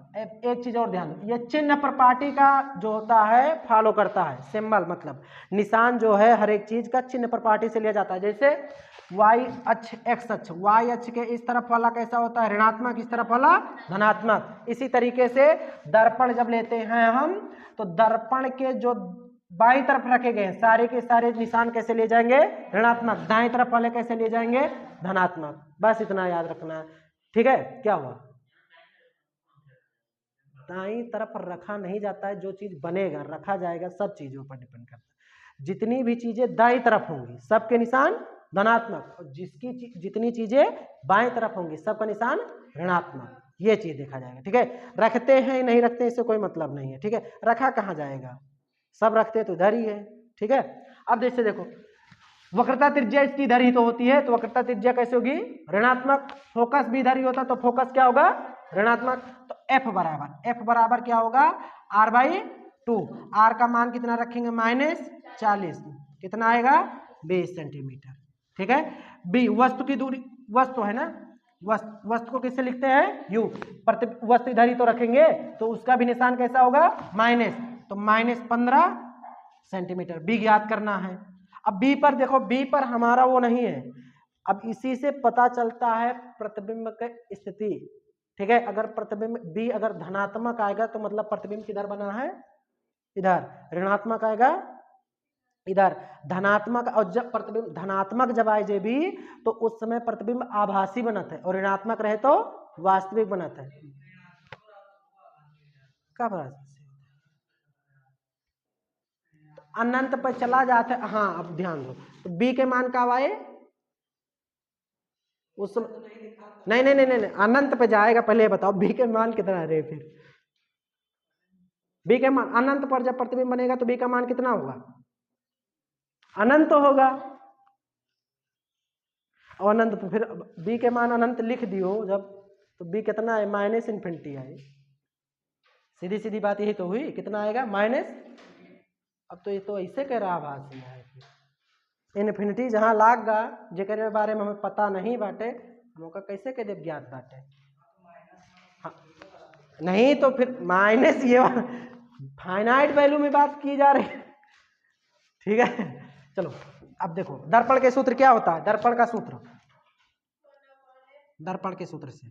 एक चीज और ध्यान दो, ये चिन्ह प्रपाटी का जो होता है फॉलो करता है, सिंबल मतलब निशान जो है हर एक चीज का चिन्ह प्रपाटी से लिया जाता है। जैसे वाई अक्ष एक्स अक्ष, वाई अक्ष के इस तरफ वाला कैसा होता है ऋणात्मक, इस तरफ वाला धनात्मक। इसी तरीके से दर्पण जब लेते हैं हम, तो दर्पण के जो बाईं तरफ रखे गए सारे के सारे निशान कैसे ले जाएंगे, ऋणात्मक, दाएं तरफ वाले कैसे ले जाएंगे, धनात्मक। बस इतना याद रखना है, ठीक है। क्या हुआ, दाईं तरफ रखा नहीं जाता है, जो चीज बनेगा रखा जाएगा, सब चीजों पर डिपेंड करता है। जितनी भी चीजें दाईं तरफ होंगी सबके निशान धनात्मक, और जितनी चीजें बाएं तरफ होंगी सबका निशान ऋणात्मक, ये चीज देखा जाएगा, ठीक है। रखते हैं नहीं रखते इससे कोई मतलब नहीं है, ठीक है। रखा कहाँ जाएगा, सब रखते हैं तो इधर ही है, ठीक है। अब जैसे देखो वक्रता त्रिज्या इसकी इधर ही तो होती है, तो वक्रता त्रिज्या कैसे होगी, ऋणात्मक। फोकस भी इधर ही होता, तो फोकस क्या होगा, ऋणात्मक। तो एफ बराबर क्या होगा, r/2। r का मान कितना रखेंगे, -40, कितना आएगा 20 सेंटीमीटर, ठीक है। बी वस्तु की दूरी, वस्तु है ना, वस्तु को किससे लिखते हैं, u। वस्तु इधर ही तो रखेंगे, तो उसका भी निशान कैसा होगा, माइनस, तो -15 सेंटीमीटर। बी ज्ञात करना है। अब बी पर देखो, बी पर हमारा वो नहीं है, अब इसी से पता चलता है प्रतिबिंब की स्थिति, ठीक है। अगर प्रतिबिंब बी अगर धनात्मक आएगा तो मतलब प्रतिबिंब किधर बना है, इधर। ऋणात्मक आएगा इधर, धनात्मक। और जब प्रतिबिंब धनात्मक जब आए जे बी, तो उस समय प्रतिबिंब आभासी बनता है, और ऋणात्मक रहे तो वास्तविक बनता है। कब अनंत पर चला जाता है, हाँ अब ध्यान दो, तो बी के मान कब आए, उस नहीं नहीं नहीं नहीं अनंत पे जाएगा, पहले बताओ बी के मान कितना रहे, फिर बी के मान अनंत पर जब प्रतिबिंब बनेगा तो बी का मान कितना होगा, अनंत तो होगा, और अनंत तो फिर बी के मान अनंत लिख दियो जब, तो बी कितना है, -∞ आए, सीधी सीधी बात यही तो हुई, कितना आएगा माइनस। अब तो ये तो ऐसे कह रहा भाषी है, इन्फिनिटी जहाँ लाग गा जेकर बारे में हमें पता नहीं बाटे हम ओका कैसे कह देव ज्ञात बाटे। हाँ, नहीं तो फिर माइनस ये फाइनाइट वैल्यू में बात की जा रही है, ठीक है। चलो अब देखो दर्पण के सूत्र क्या होता है, दर्पण का सूत्र, दर्पण के सूत्र से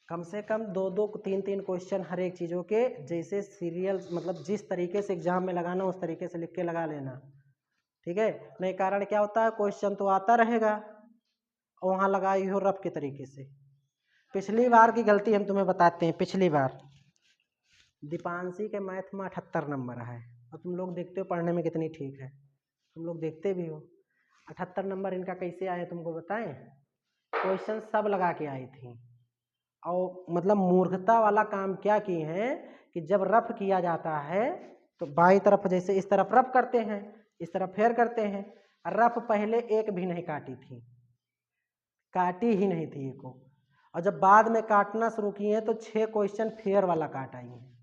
कम से कम 2-2 3-3 क्वेश्चन हर एक चीज़ों के जैसे सीरियल मतलब जिस तरीके से एग्जाम में लगाना उस तरीके से लिख के लगा लेना, ठीक है। नहीं कारण क्या होता है क्वेश्चन तो आता रहेगा और वहाँ लगाई हो रफ के तरीके से। पिछली बार की गलती हम तुम्हें बताते हैं, पिछली बार दीपांशी के मैथ में 78 नंबर है और तुम लोग देखते हो पढ़ने में कितनी ठीक है, तुम लोग देखते भी हो। 78 नंबर इनका कैसे आए तुमको बताएं, क्वेश्चन सब लगा के आई थी और मतलब मूर्खता वाला काम क्या किए हैं कि जब रफ किया जाता है तो बाईं तरफ जैसे इस तरफ रफ करते हैं इस तरफ फेयर करते हैं, रफ पहले एक भी नहीं काटी थी, काटी ही नहीं थी एक को, और जब बाद में काटना शुरू किए तो 6 क्वेश्चन फेयर वाला काट आई हैं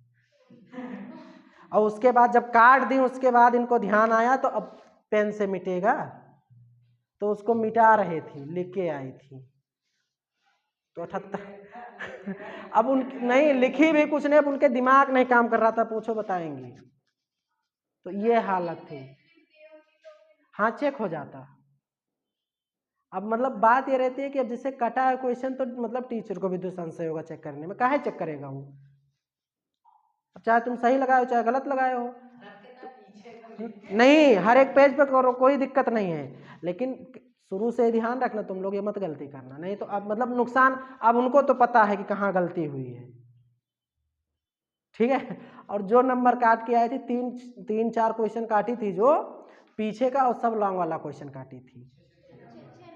और उसके बाद जब काट दी उसके बाद इनको ध्यान आया तो अब पेन से मिटेगा तो उसको मिटा रहे थी, लिख के आई थी तो 78 अब उन नहीं लिखी भी कुछ नहीं, अब उनके दिमाग नहीं काम कर रहा था, पूछो बताएंगे। तो ये हालत थी, हाँ चेक हो जाता। अब मतलब बात ये रहती है कि अब जैसे कटा है क्वेश्चन तो मतलब टीचर को भी तो संशय होगा चेक करने में, काहे चेक करेगा वो, अब चाहे तुम सही लगाए हो चाहे गलत लगाए हो, नहीं हर एक पेज पे करो कोई दिक्कत नहीं है, लेकिन शुरू से ध्यान रखना तुम लोग ये मत गलती करना, नहीं तो अब मतलब नुकसान, अब उनको तो पता है कि कहाँ गलती हुई है, ठीक है। और जो नंबर काट के आई थी 3-4 क्वेश्चन काटी थी जो पीछे का और सब लॉन्ग वाला क्वेश्चन काटी थी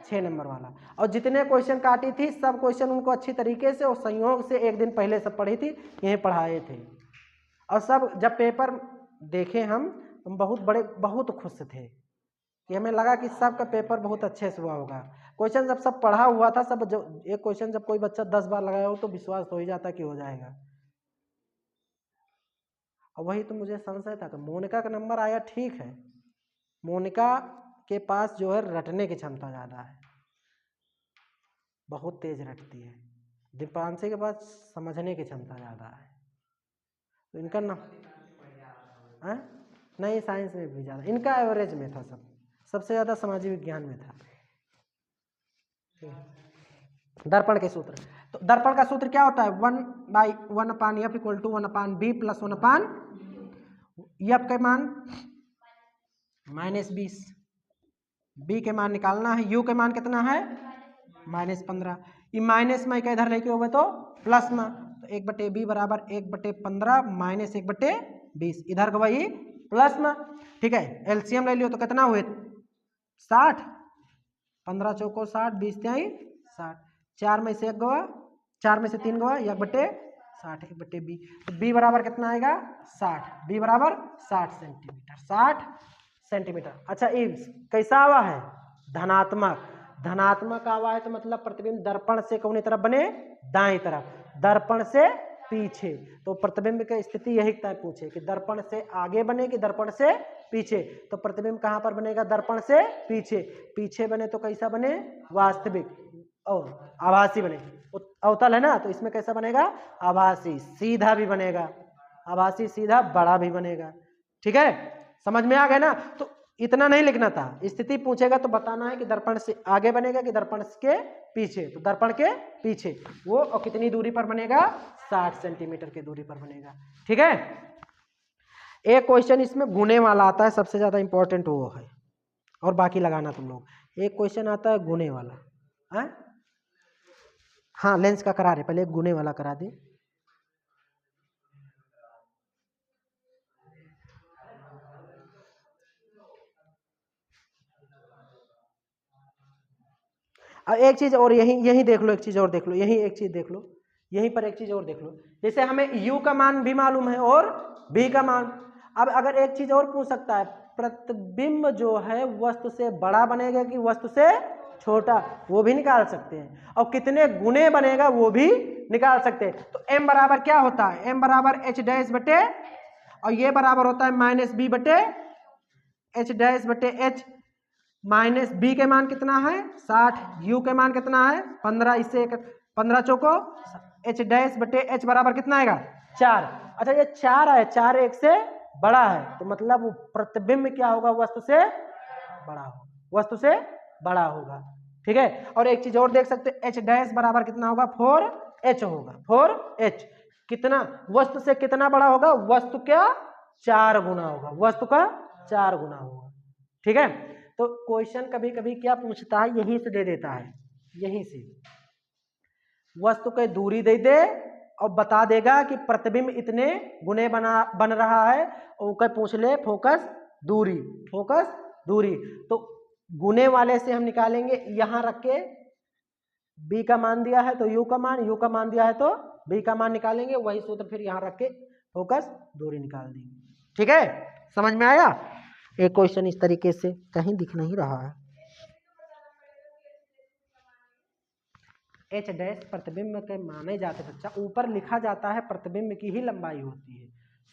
6 नंबर वाला, और जितने क्वेश्चन काटी थी सब क्वेश्चन उनको अच्छी तरीके से और संयोग से एक दिन पहले सब पढ़ी थी, यहीं पढ़ाए थे, और सब जब पेपर देखे हम बहुत खुश थे कि हमें लगा कि सबका पेपर बहुत अच्छे से हुआ होगा। क्वेश्चन जब सब पढ़ा हुआ था सब, जो एक क्वेश्चन जब कोई बच्चा 10 बार लगाया हो तो विश्वास हो ही जाता कि हो जाएगा, और वही तो मुझे संशय था। तो मोनिका का नंबर आया ठीक है, मोनिका के पास जो है रटने की क्षमता ज़्यादा है, बहुत तेज रटती है, दीपांशी के पास समझने की क्षमता ज़्यादा है, तो इनका ना नहीं साइंस में भी ज़्यादा, इनका एवरेज में था, सबसे ज़्यादा सामाजिक विज्ञान में था। दर्पण के सूत्र, तो दर्पण का सूत्र क्या होता है 1/1/f = 1/b + 1/, एफ के मान -20, बी के मान निकालना है, यू के मान कितना है -15, ये माइनस में क्या इधर लेके हुए तो प्लस में, तो 1/b बराबर 1/15 - 1/20, इधर का वही प्लस में, ठीक है। एलसीएम ले लियो तो कितना हुए 60, 15 चौको 60, 20 तिहाई 60, 4 में से 1 गवा, 4 में से 3 गवा, 1/60, 1/b, तो b बराबर कितना आएगा 60, b बराबर 60 सेंटीमीटर, 60 सेंटीमीटर। अच्छा ये कैसा आवा है धनात्मक, धनात्मक आवा है तो मतलब प्रतिबिंब दर्पण से कौन तरफ बने दाएं तरफ, दर्पण से पीछे, तो प्रतिबिंब की स्थिति यही तय पूछे कि दर्पण से आगे बने कि दर्पण से पीछे, तो प्रतिबिंब कहां पर बनेगा दर्पण से पीछे, पीछे बने तो कैसा बने वास्तविक और आभासी बने, अवतल है ना तो इसमें कैसा बनेगा आभासी, सीधा भी बनेगा, आभासी सीधा बड़ा भी बनेगा, ठीक है समझ में आ गया ना। तो इतना नहीं लिखना था, स्थिति पूछेगा तो बताना है कि दर्पण से आगे बनेगा कि दर्पण के पीछे, तो दर्पण के पीछे वो और कितनी दूरी पर बनेगा 60 सेंटीमीटर की दूरी पर बनेगा, ठीक है। एक क्वेश्चन इसमें गुने वाला आता है, सबसे ज्यादा इंपॉर्टेंट वो है, और बाकी लगाना तुम लोग। एक क्वेश्चन आता है गुने वाला है, हाँ लेंस का करा रहे, पहले एक गुने वाला करा दे। अब एक चीज और यही देख लो, एक चीज और देख लो, यही एक चीज देख लो, यहीं पर एक चीज और देख लो, जैसे हमें u का मान भी मालूम है और b का मान। अब अगर एक चीज और पूछ सकता है प्रतिबिंब जो है वस्तु से बड़ा बनेगा कि वस्तु से छोटा, वो भी निकाल सकते हैं, और कितने गुने बनेगा वो भी निकाल सकते हैं। तो m बराबर क्या होता है, m बराबर h डैश बटे और ये बराबर होता है -b बटे एच डैश बटे एच माइनस बी के मान कितना है 60, यू के मान कितना है 15, इससे 15 चौको एच डैश बटे एच बराबर कितना आएगा 4। अच्छा ये 4 है, 4 एक से बड़ा है तो मतलब प्रतिबिंब क्या होगा वस्तु से बड़ा होगा, वस्तु से बड़ा होगा। ठीक है, और एक चीज और देख सकते हैं एच डैश बराबर कितना होगा 4h होगा, 4h कितना वस्तु से कितना बड़ा होगा, वस्तु का 4 गुना होगा, वस्तु का 4 गुना होगा। ठीक है, तो क्वेश्चन कभी कभी क्या पूछता है यहीं से दे देता है, यहीं से वस्तु की दूरी दे दे और बता देगा कि प्रतिबिंब इतने गुने बन रहा है और कहीं पूछ ले फोकस दूरी, फोकस दूरी तो गुने वाले से हम निकालेंगे, यहां रख के बी का मान दिया है तो यू का मान, यू का मान दिया है तो बी का मान निकालेंगे, वही सूत्र फिर यहां रख के फोकस दूरी निकाल देंगे। ठीक है, समझ में आया। एक क्वेश्चन इस तरीके से कहीं दिख नहीं रहा है। एच डैश प्रतिबिंब के माने जाते बच्चा, ऊपर लिखा जाता है प्रतिबिंब की ही लंबाई होती है।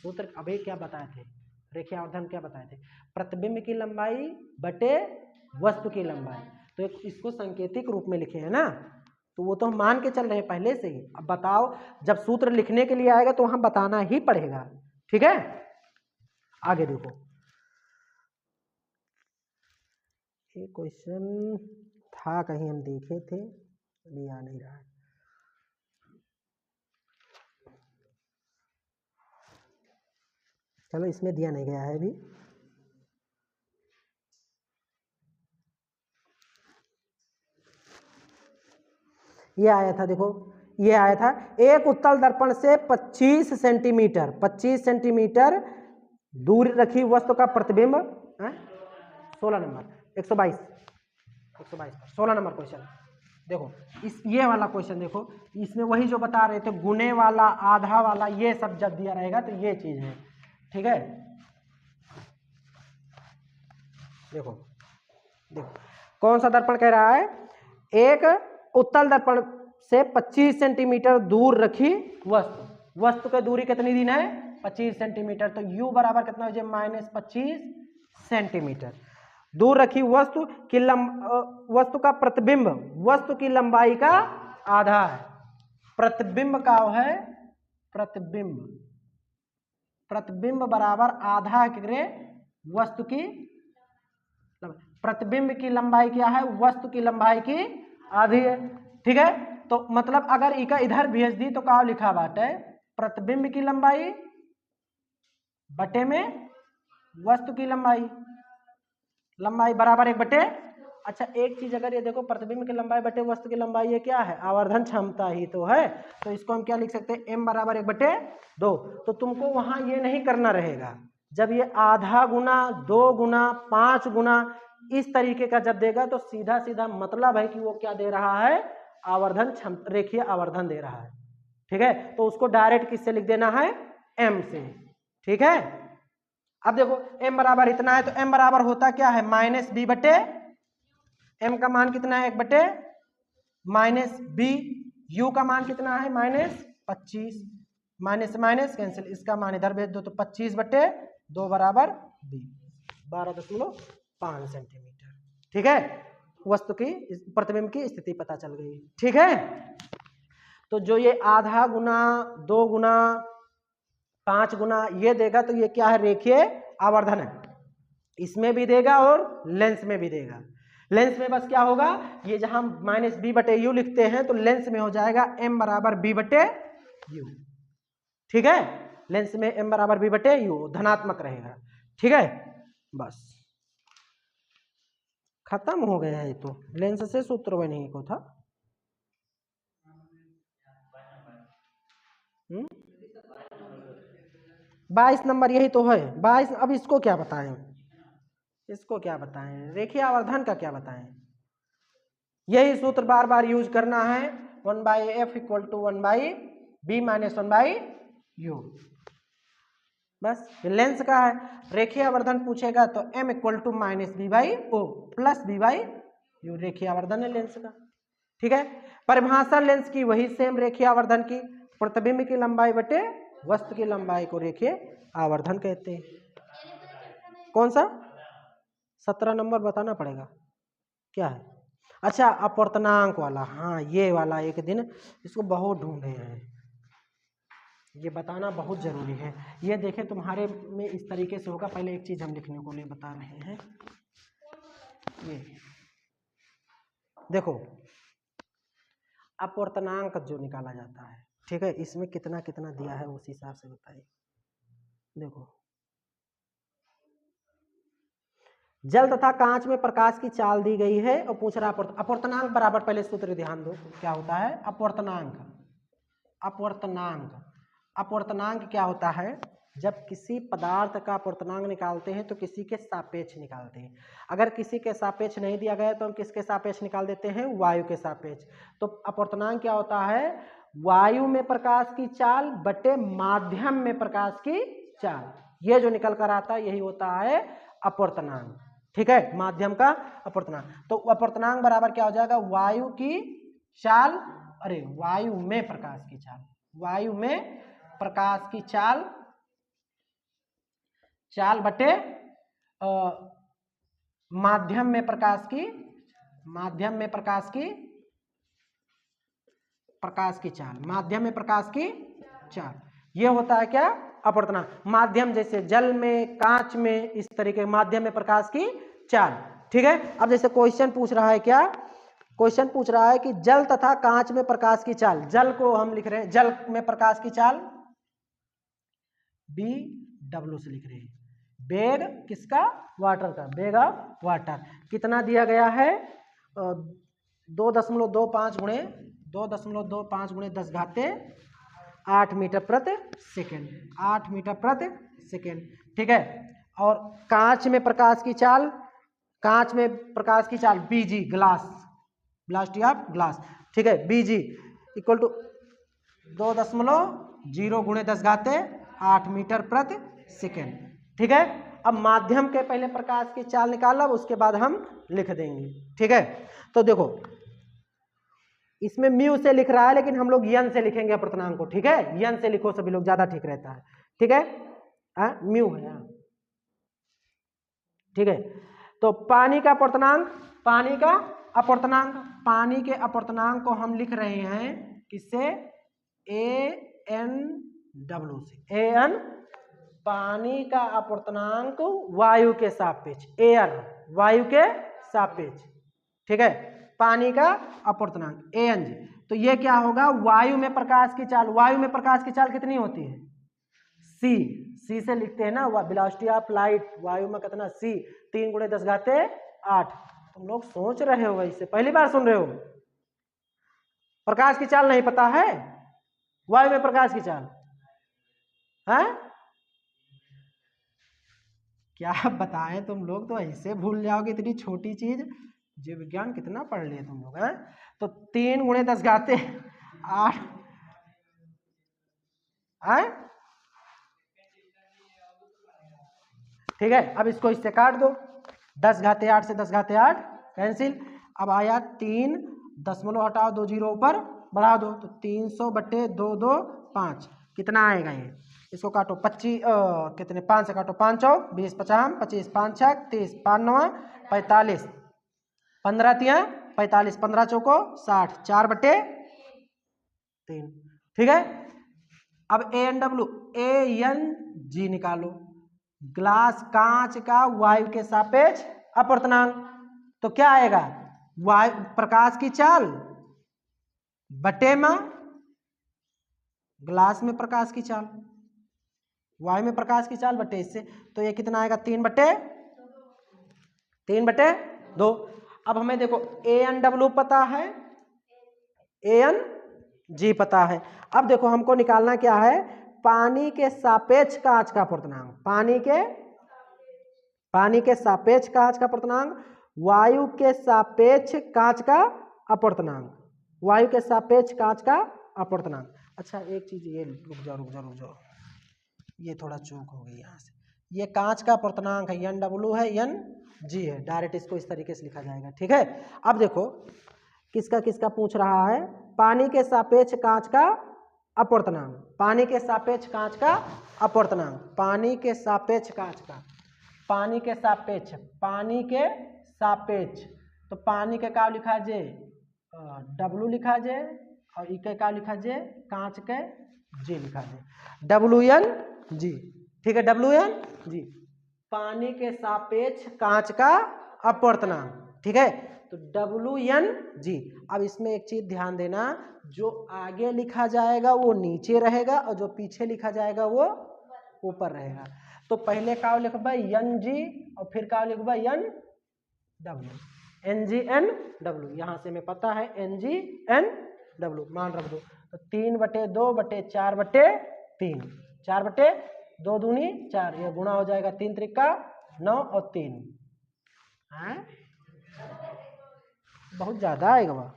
सूत्र अभी क्या बताए थे, रेखीय आवर्धन क्या बताए थे, प्रतिबिंब की लंबाई बटे वस्तु की लंबाई, तो इसको सांकेतिक रूप में लिखे हैं ना, तो वो तो हम मान के चल रहे हैं पहले से ही। अब बताओ जब सूत्र लिखने के लिए आएगा तो हम बताना ही पड़ेगा। ठीक है, आगे देखो ये क्वेश्चन था कहीं हम देखे थे, अभी आ नहीं रहा है। चलो इसमें दिया नहीं गया है अभी। ये आया था, देखो ये आया था, एक उत्तल दर्पण से 25 सेंटीमीटर 25 सेंटीमीटर दूर रखी वस्तु का प्रतिबिंब 16 नंबर 122 16 नंबर क्वेश्चन देखो, इस ये वाला क्वेश्चन देखो, इसमें वही जो बता रहे थे गुने वाला आधा वाला ये सब जब दिया रहेगा तो ये चीज है। ठीक है, देखो देखो कौन सा दर्पण कह रहा है, एक उत्तल दर्पण से 25 सेंटीमीटर दूर रखी वस्तु, वस्तु की दूरी कितनी दिन है 25 सेंटीमीटर, तो u बराबर कितना हो जाए -25 सेंटीमीटर दूर रखी वस्तु की वस्तु का प्रतिबिंब वस्तु की लंबाई का आधा है। प्रतिबिंब का है प्रतिबिंब, प्रतिबिंब बराबर आधा करे वस्तु की, प्रतिबिंब की लंबाई क्या है वस्तु की लंबाई की आधी है। ठीक है, तो मतलब अगर इका इधर भेज दी तो क्या लिखा बाटे, प्रतिबिंब की लंबाई बटे में वस्तु की लंबाई, लंबाई बराबर 1 बटे। अच्छा एक चीज अगर ये देखो प्रतिबिंब की लंबाई बटे वस्तु की लंबाई, ये क्या है आवर्धन क्षमता ही तो है, तो इसको हम क्या लिख सकते हैं m बराबर 1 बटे 2। तो तुमको वहां ये नहीं करना रहेगा, जब ये आधा गुना 2 गुना 5 गुना इस तरीके का जब देगा तो सीधा सीधा मतलब है कि वो क्या दे रहा है आवर्धन क्षमता, रेखीय आवर्धन दे रहा है। ठीक है, तो उसको डायरेक्ट किससे लिख देना है m से। ठीक है, अब देखो m बराबर इतना है तो m बराबर होता क्या है -b बटे, m का मान कितना है 1 बटे -b, u का मान कितना है -25, माइनस माइनस कैंसिल, इसका मान इधर भेज दो तो 25 बटे 2 बराबर b 12.5 सेंटीमीटर। ठीक है, वस्तु की प्रतिबिंब की स्थिति पता चल गई। ठीक है, तो जो ये आधा गुना 2 गुना 5 गुना ये देगा तो ये क्या है रेखीय आवर्धन है, इसमें भी देगा और लेंस में भी देगा। लेंस में बस क्या होगा, ये जहां -b बटे u लिखते हैं तो लेंस में हो जाएगा m बराबर b बटे u। ठीक है, लेंस में m बराबर b बटे u धनात्मक रहेगा। ठीक है, बस खत्म हो गया है। तो लेंस से सूत्र बनने को था। 22 नंबर यही तो है 22। अब इसको क्या बताएं, इसको क्या बताएं, रेखीय आवर्धन का क्या बताएं, यही सूत्र बार बार यूज करना है, 1/f = 1/b - 1/u। बस लेंस का है, रेखीय आवर्धन पूछेगा तो m = -b/o + b/u रेखीय आवर्धन है लेंस का। ठीक है, परिभाषा लेंस की वही सेम रेखीय आवर्धन की, प्रतिबिंब की लंबाई बटे वस्तु की लंबाई को रेखीय आवर्धन कहते हैं। कौन सा 17 नंबर बताना पड़ेगा क्या है। अच्छा अपवर्तनांक वाला, हाँ ये वाला एक दिन इसको बहुत ढूंढे हैं, ये बताना बहुत जरूरी है। ये देखें तुम्हारे में इस तरीके से होगा। पहले एक चीज हम लिखने को लिए बता रहे हैं, ये देखो अपवर्तनांक जो निकाला जाता है, ठीक है, इसमें कितना कितना दिया है उस हिसाब से बताइए। देखो जल तथा कांच में प्रकाश की चाल दी गई है और पूछ रहा अपवर्तनांक बराबर, पहले सूत्र ध्यान दो क्या होता है अपवर्तनांक। अपवर्तनांक क्या होता है, जब किसी पदार्थ का अपवर्तनांक निकालते हैं तो किसी के सापेक्ष निकालते हैं। अगर किसी के सापेक्ष नहीं दिया गया तो हम किसके सापेक्ष निकाल देते हैं, वायु के सापेक्ष। तो अपवर्तनांक क्या होता है, वायु में प्रकाश की चाल बटे माध्यम में प्रकाश की चाल, ये जो निकल कर आता है यही होता है अपवर्तनांक। ठीक है, माध्यम का अपवर्तनांक। तो अपवर्तनांक बराबर क्या हो जाएगा, वायु की चाल, अरे वायु में प्रकाश की चाल, वायु में प्रकाश की चाल, चाल बटे माध्यम में प्रकाश की, माध्यम में प्रकाश की, प्रकाश की चाल, माध्यम में प्रकाश की चाल, ये होता है क्या अपवर्तनांक। माध्यम जैसे जल में, कांच में, इस तरीके माध्यम में प्रकाश की चाल। ठीक है, अब जैसे क्वेश्चन पूछ रहा है, क्या क्वेश्चन पूछ रहा है कि जल तथा कांच में प्रकाश की चाल, जल को हम लिख रहे हैं, जल में प्रकाश की चाल BW से लिख रहे हैं, बेग किसका, वाटर का, बेग ऑफ वाटर कितना दिया गया है 2.25 गुणे 2.25 गुणे 10 घाते 8 मीटर प्रति सेकेंड, 8 मीटर प्रति सेकेंड। ठीक है, और कांच में प्रकाश की चाल, कांच में प्रकाश की चाल BG, glass, velocity of glass, ठीक है, BG इक्वल टू 2.0 गुणे 10 घाते 8 मीटर प्रति सेकेंड। ठीक है, अब माध्यम के पहले प्रकाश की चाल निकाला, उसके बाद हम लिख देंगे। ठीक है, तो देखो इसमें म्यू से लिख रहा है, लेकिन हम लोग यन से लिखेंगे अपवर्तनांक को। ठीक है, यन से लिखो सभी लोग, ज्यादा ठीक रहता है। ठीक है, म्यू है। ठीक है, तो पानी का अपवर्तनांक, पानी का अपवर्तनांक, पानी के अपवर्तनांक को हम लिख रहे हैं किससे, ANW से। AN पानी का अपवर्तनांक वायु के सापेक्ष, एयर वायु के सापेक्ष। ठीक है, पानी का अपवर्तनांक ANG। तो ये क्या होगा, वायु में प्रकाश की चाल, वायु में प्रकाश की चाल कितनी होती है, C से लिखते हैं ना, वेलोसिटी ऑफ लाइट, वायु में कितना C, 3 गुणे 10 घाते 8। तुम लोग सोच रहे हो, इससे पहली बार सुन रहे हो, प्रकाश की चाल नहीं पता है, वायु में प्रकाश की चाल है, क्या बताएं तुम लोग, तो ऐसे भूल जाओगे इतनी छोटी चीज। जीव विज्ञान कितना पढ़ लिए तुम लोग हैं। तो 3 गुणे 10 घाते 8 है। ठीक है, अब इसको इससे काट दो, 10 घाते 8 से 10 घाते 8 कैंसिल। अब आया 3, दशमलव हटाओ, 2 जीरो ऊपर बढ़ा दो, तो 300 बटे 2 2 5, कितना आएगा ये, इसको काटो 25 कितने 5 से काटो, 5 चौक 20, 50 25 5 6 30 5 9 45 15 तिया 45 15 चौको 60, 4 बटे 3। ठीक है, अब ANW ANG निकालो, ग्लास कांच का वायु के सापेक्ष अपवर्तनांक। तो क्या आएगा, वायु प्रकाश की चाल बटे में ग्लास में प्रकाश की चाल, वायु में प्रकाश की चाल बटे इससे, तो ये कितना आएगा 3 बटे 2। अब हमें देखो ANW पता है, ANG पता है। अब देखो हमको निकालना क्या है, पानी के सापेक्ष कांच का अपवर्तनांक, पानी के सापेक्ष कांच का अपवर्तनांक, वायु के सापेक्ष कांच का अपवर्तनांक, वायु के सापेक्ष कांच का अपवर्तनांक। अच्छा एक चीज, ये रुक जाओ, ये थोड़ा चूक हो गई यहाँ से, ये कांच का अपवर्तनांक है, NW है, NG है, डायरेक्ट इसको इस तरीके से लिखा जाएगा। ठीक है, अब देखो किसका किसका पूछ रहा है, पानी के सापेक्ष कांच का अपवर्तनांक, पानी के सापेक्ष कांच का अपवर्तनांक, पानी के सापेक्ष कांच का पानी के सापेक्ष, पानी के सापेक्ष, तो पानी के का लिखा जे W लिखा जे, और ई के का लिखा जे कांच के G लिखा जे, WN_G। ठीक है, WN_G पानी के सापेक्ष कांच का अपवर्तनांक। ठीक है, तो WN_G। अब इसमें एक चीज ध्यान देना, जो आगे लिखा जाएगा वो नीचे रहेगा और जो पीछे लिखा जाएगा वो ऊपर रहेगा। तो पहले का लिखबा NG और फिर का लिखबा NW, NG_NW। यहाँ से हमें पता है NG_NW मान रख दो। तो 3/2/4/3, 4/2 दूनी 4, यह गुणा हो जाएगा 3 त्रिका 9 और 3 है, बहुत ज्यादा आएगा वह,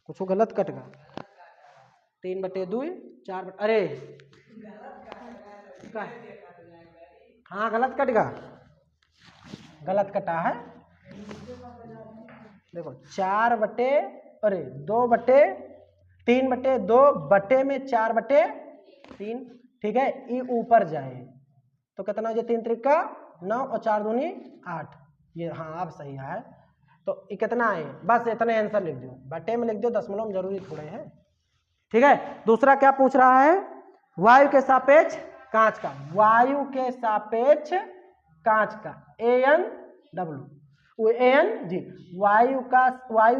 कुछ गलत कटेगा। 3/2 4, अरे हाँ गलत कटेगा, गलत कटा है। देखो 3/2 बटे में 4/3। ठीक है, ये ऊपर जाए तो कितना हो जाए 3 त्रिका 9 और 4 दूनी 8। ये हाँ अब सही है। तो ये कितना है, बस इतने आंसर लिख दो, बटे में लिख दो, दशमलव जरूरी थोड़े है। ठीक है, दूसरा क्या पूछ रहा है, वायु के सापेक्ष कांच का, वायु के सापेक्ष कांच का AN_W, वो AN_G, वायु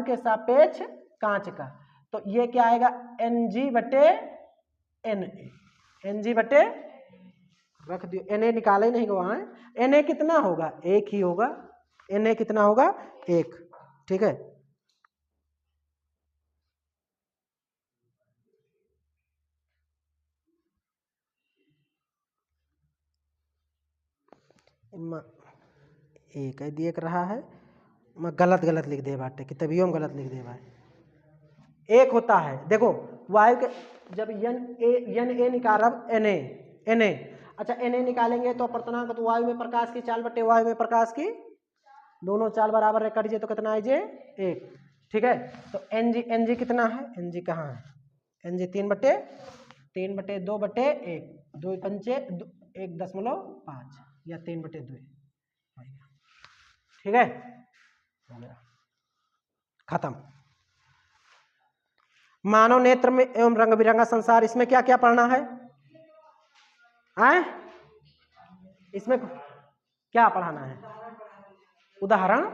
के सापेक्ष कांच का, तो ये क्या आएगा NG/NA, NG/ रख दियो, Na निकाले नहीं वहां, Na कितना होगा, एक ही होगा, Na कितना होगा, एक। ठीक है, एक है देख रहा है, मैं गलत लिख दे बाटे कि तभी हम गलत लिख दे भाई। एक होता है, देखो वायु के जब Na निकालब Na, अच्छा Na निकालेंगे तो अपवर्तनांक, तो वायु में प्रकाश की चाल बटे वायु में प्रकाश की, दोनों चाल बराबर कट जाए तो कितना है जे 1। ठीक है, तो NG कितना है, NG कहाँ है, NG 3/2/1, 2 पंचे 1.5 या 3/2। ठीक है, हो गया, खत्म। मानव नेत्र में एवं रंग बिरंगा संसार, इसमें क्या क्या पढ़ना है, आए? इसमें क्या पढ़ाना है, उदाहरण,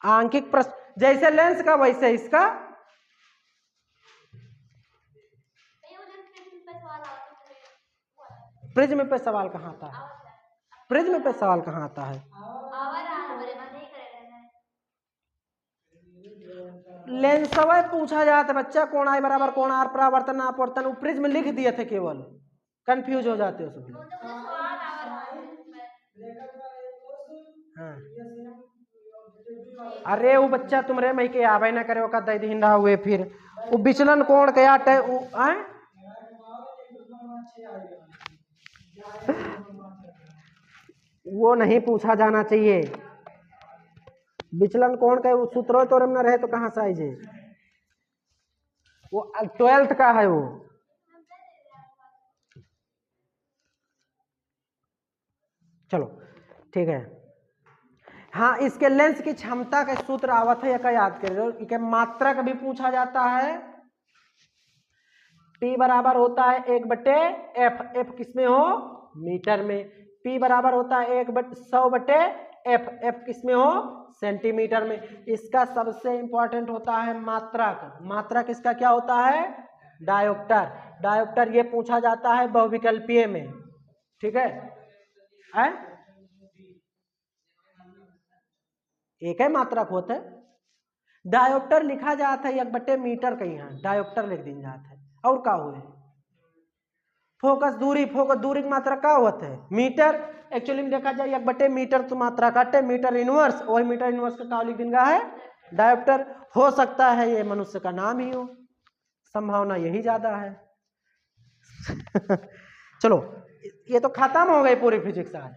आंकिक प्रश्न, जैसे लेंस का वैसे इसका। प्रिज्म पे सवाल कहाँ आता है, प्रिज्म पे सवाल कहाँ आता है, लेंसवा पूछा जाता है बच्चा, कोण I बराबर कोण R, परावर्तन अपवर्तन, वो प्रिज्म लिख दिए थे, केवल कंफ्यूज हो जाते हो सब लोग। हाँ, अरे वो बच्चा तुमरे मई के आवे ना करे, दे हिंडा हुए, फिर वो विचलन कोण क्या वो नहीं पूछा जाना चाहिए, विचलन कोण का सूत्रों तो न रहे तो कहाँ से आई जे, वो 12th का है वो। चलो ठीक है, हाँ इसके लेंस की क्षमता का सूत्र आवत है, या याद कर, मात्रा का भी पूछा जाता है। P बराबर होता है 1/F, F किसमें हो, मीटर में। P बराबर होता है 100/F, F किसमें हो, सेंटीमीटर में। इसका सबसे इंपॉर्टेंट होता है मात्रक, मात्रक इसका क्या होता है, डायोप्टर, डायोप्टर ये पूछा जाता है बहुविकल्पीय में। ठीक है, एक है मात्रक होता है, डायोप्टर लिखा जाता है 1/मीटर का, यहाँ डायोप्टर लिख दी जाता है। और क्या हुए, फोकस दूरी, फोकस दूरी की मात्रा क्या होता है, मीटर। एक्चुअली में देखा जाए 1/मीटर तो मात्रा काटे, मीटर इनवर्स, वही मीटर इनवर्स का क्या लिख देगा है, डायोप्टर। हो सकता है ये मनुष्य का नाम ही हो, संभावना यही ज्यादा है। चलो ये तो खत्म हो गई पूरी फिजिक्स आज।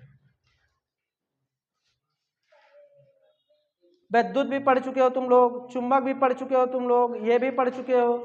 विद्युत भी पढ़ चुके हो तुम लोग, चुंबक भी पढ़ चुके हो तुम लोग, ये भी पढ़ चुके हो,